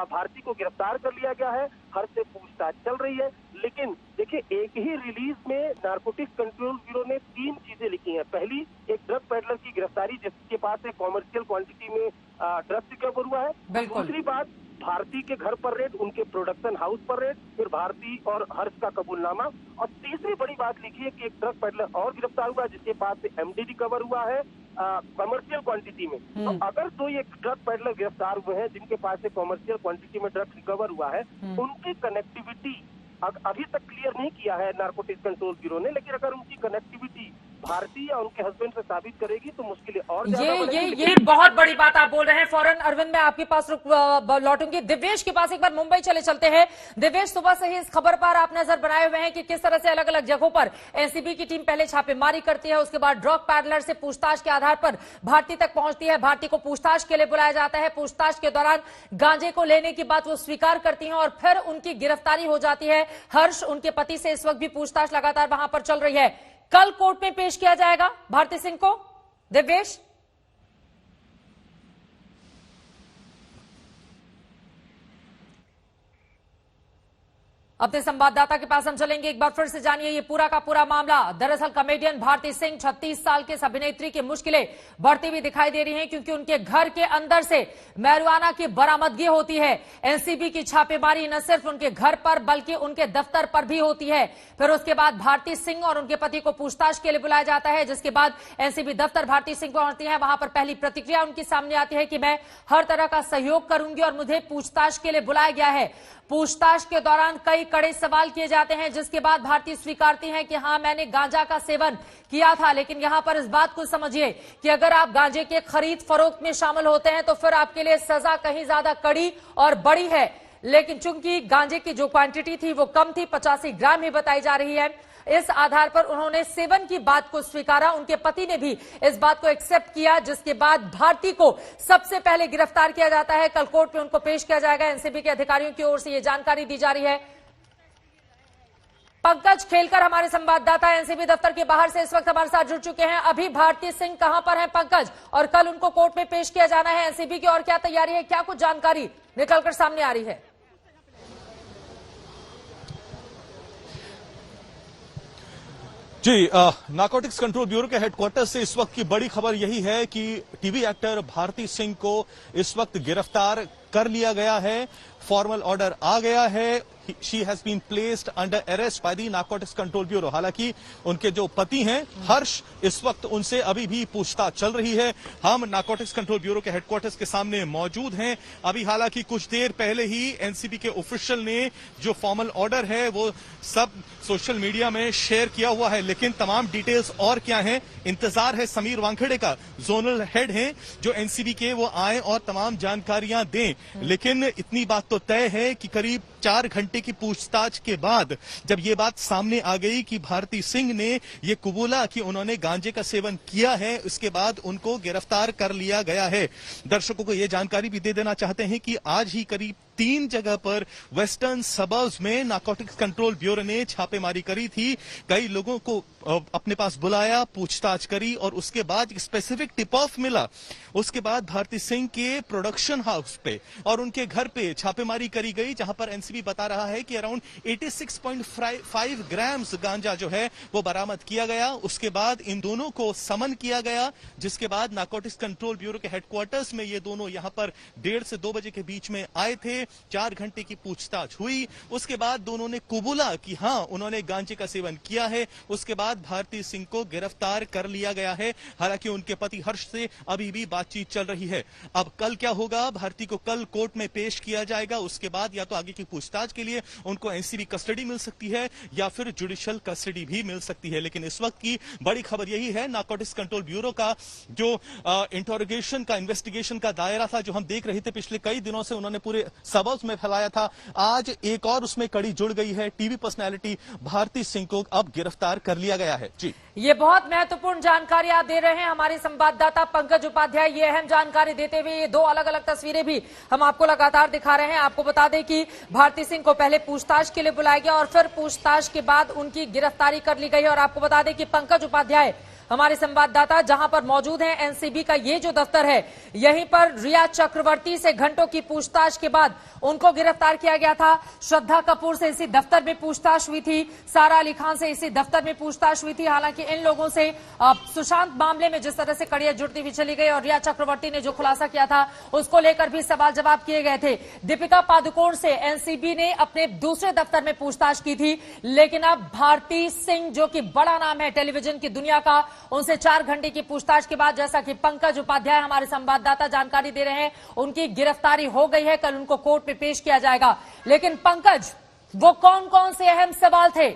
Speaker 11: भारती को गिरफ्तार कर लिया गया है। हर्ष से पूछताछ चल रही है। लेकिन देखिए, एक ही रिलीज में नारकोटिक्स कंट्रोल ब्यूरो ने 3 चीजें लिखी हैं। पहली, एक ड्रग पेडलर की गिरफ्तारी, जिसके पास से कॉमर्शियल क्वांटिटी में ड्रग्स रिकवर हुआ है। दूसरी बात, भारती के घर पर रेड, उनके प्रोडक्शन हाउस पर रेड, फिर भारती और हर्ष का कबूलनामा। और तीसरी बड़ी बात लिखी है कि एक ड्रग पेडलर और गिरफ्तार हुआ, जिसके पास से एमडी रिकवर हुआ है कमर्शियल क्वांटिटी में। तो अगर तो ये ड्रग पेडलर गिरफ्तार हुए हैं जिनके पास से कमर्शियल क्वांटिटी में ड्रग रिकवर हुआ है, उनकी कनेक्टिविटी अभी तक क्लियर नहीं किया है नारकोटिक्स कंट्रोल ब्यूरो ने, लेकिन अगर उनकी कनेक्टिविटी भारती या उनके हस्बैंड से साबित करेगी तो मुश्किलें और
Speaker 1: ये बहुत बड़ी बात आप बोल रहे हैं। फौरन अरविंद मैं आपके पास लौटूंगी। दिव्येश के पास एक बार मुंबई चलते हैं। दिव्येश, सुबह से ही इस खबर पर आप नजर बनाए हुए हैं कि किस तरह से अलग अलग जगहों पर एनसीबी की टीम पहले छापेमारी करती है, उसके बाद ड्रग पैडलर से पूछताछ के आधार पर भारती तक पहुंचती है। भारती को पूछताछ के लिए बुलाया जाता है। पूछताछ के दौरान गांजे को लेने की बात वो स्वीकार करती हैं और फिर उनकी गिरफ्तारी हो जाती है। हर्ष, उनके पति से इस वक्त भी पूछताछ लगातार वहां पर चल रही है। कल कोर्ट में पेश किया जाएगा भारती सिंह को। दिव्येश, अपने संवाददाता के पास हम चलेंगे। एक बार फिर से जानिए ये पूरा का पूरा मामला। दरअसल कॉमेडियन भारती सिंह 36 साल के इस अभिनेत्री की मुश्किलें बढ़ती हुई दिखाई दे रही हैं, क्योंकि उनके घर के अंदर से मैरिजुआना की बरामदगी होती है। एनसीबी की छापेमारी न सिर्फ उनके घर पर बल्कि उनके दफ्तर पर भी होती है। फिर उसके बाद भारती सिंह और उनके पति को पूछताछ के लिए बुलाया जाता है, जिसके बाद एनसीबी दफ्तर भारती सिंह पहुंचती है। वहां पर पहली प्रतिक्रिया उनकी सामने आती है कि मैं हर तरह का सहयोग करूंगी और मुझे पूछताछ के लिए बुलाया गया है। पूछताछ के दौरान कई कड़े सवाल किए जाते हैं, जिसके बाद भारती स्वीकारती हैं कि हां, मैंने गांजा का सेवन किया था। लेकिन यहां पर इस बात को समझिए कि अगर आप गांजे के खरीद फरोख्त में शामिल होते हैं तो फिर आपके लिए सजा कहीं ज्यादा कड़ी और बड़ी है। लेकिन चूंकि गांजे की जो क्वांटिटी थी वो कम थी, 85 ग्राम ही बताई जा रही है, इस आधार पर उन्होंने सेवन की बात को स्वीकारा। उनके पति ने भी इस बात को एक्सेप्ट किया, जिसके बाद भारती को सबसे पहले गिरफ्तार किया जाता है। कल कोर्ट में उनको पेश किया जाएगा। एनसीबी के अधिकारियों की ओर से यह जानकारी दी जा रही है। पंकज खेलकर हमारे संवाददाता एनसीबी दफ्तर के बाहर से इस वक्त हमारे साथ जुड़ चुके हैं। अभी भारती सिंह कहां पर हैं पंकज, और कल उनको कोर्ट में पेश किया जाना है। एनसीबी की और क्या तैयारी है, क्या कुछ जानकारी निकलकर सामने आ रही है?
Speaker 12: जी, नारकोटिक्स कंट्रोल ब्यूरो के हेडक्वार्टर से इस वक्त की बड़ी खबर यही है कि टीवी एक्टर भारती सिंह को इस वक्त गिरफ्तार कर लिया गया है। फॉर्मल ऑर्डर आ गया है। She has been placed under arrest by the Narcotics Control Bureau. हालांकि उनके जो पति हैं हर्ष, इस वक्त उनसे अभी भी पूछताछ चल रही है। हम नारकोटिक्स कंट्रोल ब्यूरो के हेडक्वार्टर्स के सामने मौजूद हैं। अभी हालांकि कुछ देर पहले ही एनसीबी के ऑफिशियल ने जो फॉर्मल ऑर्डर है वो सब सोशल मीडिया में शेयर किया हुआ है, लेकिन तमाम डिटेल्स और क्या है, इंतजार है समीर वानखेड़े का, जोनल हेड हैं जो एनसीबी के, वो आए और तमाम जानकारियां दें। लेकिन इतनी बात तो तय है कि करीब 4 घंटे की पूछताछ के बाद जब ये बात सामने आ गई कि भारती सिंह ने ये कबूला कि उन्होंने गांजे का सेवन किया है, उसके बाद उनको गिरफ्तार कर लिया गया है। दर्शकों को ये जानकारी भी दे देना चाहते हैं कि आज ही करीब 3 जगह पर वेस्टर्न सबर्ब्स में नारकोटिक्स कंट्रोल ब्यूरो ने छापेमारी करी थी। कई लोगों को अपने पास बुलाया, पूछताछ करी और उसके बाद स्पेसिफिक टिप ऑफ मिला। उसके बाद भारती सिंह के प्रोडक्शन हाउस पे और उनके घर पे छापेमारी करी गई, जहां पर एनसीबी बता रहा है कि अराउंड 86.5 ग्राम्स गांजा जो है वो बरामद किया गया। उसके बाद इन दोनों को समन किया गया, जिसके बाद नारकोटिक्स कंट्रोल ब्यूरो के हेडक्वार्टर्स में ये दोनों यहां पर 1:30 से 2 बजे के बीच में आए थे। 4 घंटे की पूछताछ हुई। उसके बाद दोनों ने कबूला कि हां, उन्होंने गांजे का सेवन किया है। उसके बाद भारती सिंह को गिरफ्तार कर लिया गया है। हालांकि उनके पति हर्ष से अभी भी बातचीत चल रही है। अब कल क्या होगा, भारती को कल कोर्ट में पेश किया जाएगा। उसके बाद या तो आगे की पूछताछ पूछताछ के लिए उनको एनसीबी कस्टडी मिल सकती है या फिर जुडिशियल कस्टडी भी मिल सकती है। लेकिन इस वक्त की बड़ी खबर यही है, नारकोटिक्स कंट्रोल ब्यूरो का जो इंटरोगेशन का, इन्वेस्टिगेशन का दायरा था, जो हम देख रहे थे पिछले कई दिनों से उन्होंने पूरे सबब में फैलाया था, आज एक और उसमें कड़ी जुड़ गई है। टीवी पर्सनैलिटी भारती सिंह को अब गिरफ्तार कर लिया गया है। जी,
Speaker 1: ये बहुत महत्वपूर्ण जानकारी आप दे रहे हैं हमारे संवाददाता पंकज उपाध्याय। ये अहम जानकारी देते हुए ये दो अलग अलग तस्वीरें भी हम आपको लगातार दिखा रहे हैं। आपको बता दें कि भारती सिंह को पहले पूछताछ के लिए बुलाया गया और फिर पूछताछ के बाद उनकी गिरफ्तारी कर ली गई। और आपको बता दें कि पंकज उपाध्याय हमारे संवाददाता जहां पर मौजूद हैं, एनसीबी का ये जो दफ्तर है, यहीं पर रिया चक्रवर्ती से घंटों की पूछताछ के बाद उनको गिरफ्तार किया गया था। श्रद्धा कपूर से इसी दफ्तर में पूछताछ हुई थी, सारा अली खान से इसी दफ्तर में पूछताछ हुई थी। हालांकि इन लोगों से सुशांत मामले में जिस तरह से कड़ियां जुड़ती हुई चली गई और रिया चक्रवर्ती ने जो खुलासा किया था उसको लेकर भी सवाल जवाब किए गए थे। दीपिका पादुकोण से एनसीबी ने अपने दूसरे दफ्तर में पूछताछ की थी, लेकिन अब भारती सिंह जो कि बड़ा नाम है टेलीविजन की दुनिया का, उनसे 4 घंटे की पूछताछ के बाद, जैसा कि पंकज उपाध्याय हमारे संवाददाता जानकारी दे रहे हैं, उनकी गिरफ्तारी हो गई है। कल उनको कोर्ट में पेश किया जाएगा। लेकिन पंकज, वो कौन कौन से अहम सवाल थे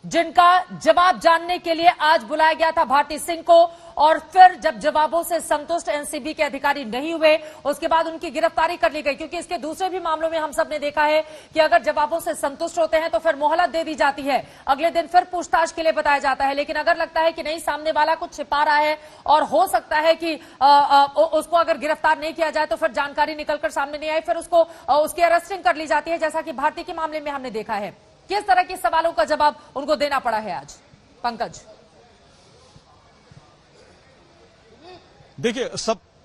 Speaker 1: जिनका जवाब जानने के लिए आज बुलाया गया था भारती सिंह को, और फिर जब जवाबों से संतुष्ट एनसीबी के अधिकारी नहीं हुए उसके बाद उनकी गिरफ्तारी कर ली गई? क्योंकि इसके दूसरे भी मामलों में हम सब ने देखा है कि अगर जवाबों से संतुष्ट होते हैं तो फिर मोहलत दे दी जाती है, अगले दिन फिर पूछताछ के लिए बताया जाता है। लेकिन अगर लगता है कि नहीं, सामने वाला कुछ छिपा रहा है और हो सकता है कि उसको अगर गिरफ्तार नहीं किया जाए तो फिर जानकारी निकलकर सामने नहीं आई, फिर उसको उसकी अरेस्टिंग कर ली जाती है, जैसा कि भारती के मामले में हमने देखा है। किस तरह के सवालों का जवाब उनको देना पड़ा है आज, पंकज?
Speaker 12: देखिए,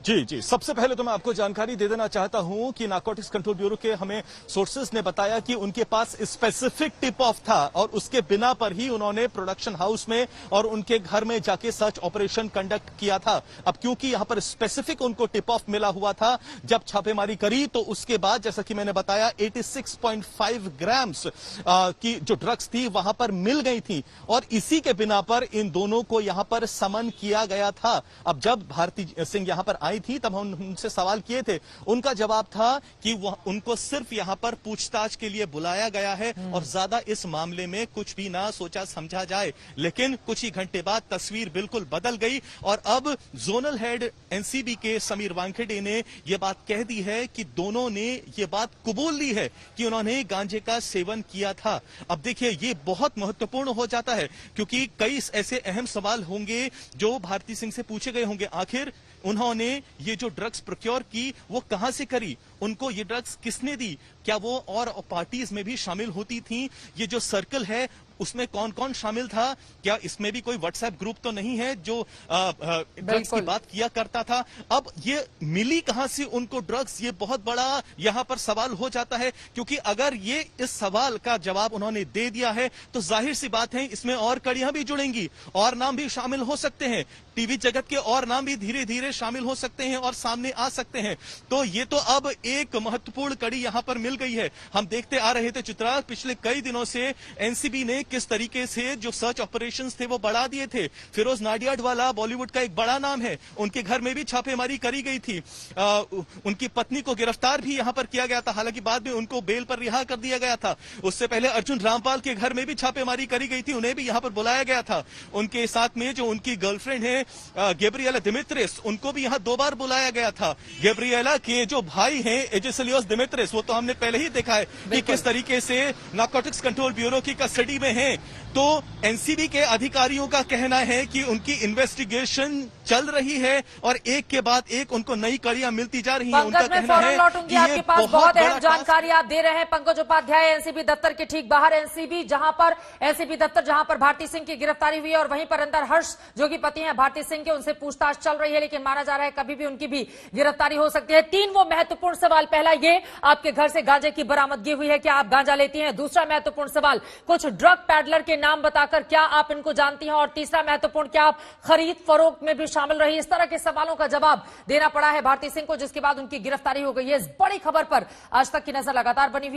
Speaker 12: जी, सबसे पहले तो मैं आपको जानकारी दे देना चाहता हूं कि नारकोटिक्स कंट्रोल ब्यूरो के हमें सोर्सेज ने बताया कि उनके पास स्पेसिफिक टिप ऑफ था और उसके बिना पर ही उन्होंने प्रोडक्शन हाउस में और उनके घर में जाके सर्च ऑपरेशन कंडक्ट किया था। अब क्योंकि यहां पर स्पेसिफिक उनको टिप ऑफ मिला हुआ था, जब छापेमारी करी तो उसके बाद, जैसा कि मैंने बताया, 86.5 ग्राम्स की जो ड्रग्स थी वहां पर मिल गई थी और इसी के बिना पर इन दोनों को यहां पर समन किया गया था। अब जब भारती सिंह यहां पर आई थी तब हम उनसे सवाल किए थे, उनका जवाब था कि वह उनको सिर्फ यहां पर पूछताछ के लिए बुलाया गया है और ज्यादा इस मामले में कुछ भी ना सोचा समझा जाए। लेकिन कुछ ही घंटे बाद तस्वीर बिल्कुल बदल गई और अब जोनल हेड एनसीबी के समीर वानखेड़े ने यह बात कह दी है कि दोनों ने यह बात कबूल ली है कि उन्होंने गांजे का सेवन किया था। अब देखिए, ये बहुत महत्वपूर्ण हो जाता है क्योंकि कई ऐसे अहम सवाल होंगे जो भारती सिंह से पूछे गए होंगे। आखिर उन्होंने ये जो ड्रग्स प्रोक्योर की वो कहां से करी, उनको ये ड्रग्स किसने दी, क्या वो और पार्टीज में भी शामिल होती थी, ये जो सर्कल है उसमें कौन कौन शामिल था, क्या इसमें भी कोई व्हाट्सएप ग्रुप तो नहीं है जो ड्रग्स की बात किया करता था। अब ये मिली कहां से उनको ड्रग्स, ये बहुत बड़ा यहां पर सवाल हो जाता है क्योंकि अगर ये इस सवाल का जवाब उन्होंने दे दिया है तो जाहिर सी बात है इसमें और कड़ियां भी जुड़ेंगी और नाम भी शामिल हो सकते हैं, टीवी जगत के और नाम भी धीरे धीरे शामिल हो सकते हैं और सामने आ सकते हैं। तो ये तो अब एक महत्वपूर्ण कड़ी यहां पर मिल गई है। हम देखते आ रहे थे चित्रा, पिछले कई दिनों से एनसीबी ने किस तरीके से जो सर्च ऑपरेशंस थे वो बढ़ा दिए थे। फिरोज नाडियाडवाला बॉलीवुड का एक बड़ा नाम है, उनके घर में भी छापेमारी करी गई थी, उनकी पत्नी को गिरफ्तार भी यहां पर किया गया था, हालांकि बाद में उनको बेल पर रिहा कर दिया गया था। उससे पहले अर्जुन रामपाल के घर में भी छापेमारी करी गई थी, उन्हें भी यहां पर बुलाया गया था। उनके साथ में जो उनकी गर्लफ्रेंड है गैब्रिएला दिमित्रिस, उनको भी यहां 2 बार बुलाया गया था। गैब्रिएला के जो भाई हैं एजेसिलियोस दिमित्रिस, वो तो हमने पहले ही देखा है कि किस तरीके से नारकोटिक्स कंट्रोल ब्यूरो की कस्टडी में हैं। तो एनसीबी के अधिकारियों का कहना है कि उनकी इन्वेस्टिगेशन चल रही है और एक के बाद एक उनको नई कड़ियां मिलती जा रही हैं। उनका कहना है
Speaker 1: कि आपके पास बहुत अहम जानकारी आप दे रहे हैं पंकज उपाध्याय, एनसीबी दफ्तर के ठीक बाहर एनसीबी दफ्तर जहां पर भारती सिंह की गिरफ्तारी हुई और वहीं पर अंदर हर्ष जो कि पति हैं भारती सिंह के, उनसे पूछताछ चल रही है, लेकिन माना जा रहा है कभी भी उनकी भी गिरफ्तारी हो सकती है। 3 वो महत्वपूर्ण सवाल, पहला ये आपके घर से गांजे की बरामदगी हुई है, क्या आप गांजा लेती हैं? दूसरा महत्वपूर्ण सवाल, कुछ ड्रग पैडलर के नाम बताकर क्या आप इनको जानती हैं? और तीसरा महत्वपूर्ण, क्या आप खरीद फरोख्त में भी शामिल रही? इस तरह के सवालों का जवाब देना पड़ा है भारती सिंह को, जिसके बाद उनकी गिरफ्तारी हो गई है। इस बड़ी खबर पर आज तक की नजर लगातार बनी हुई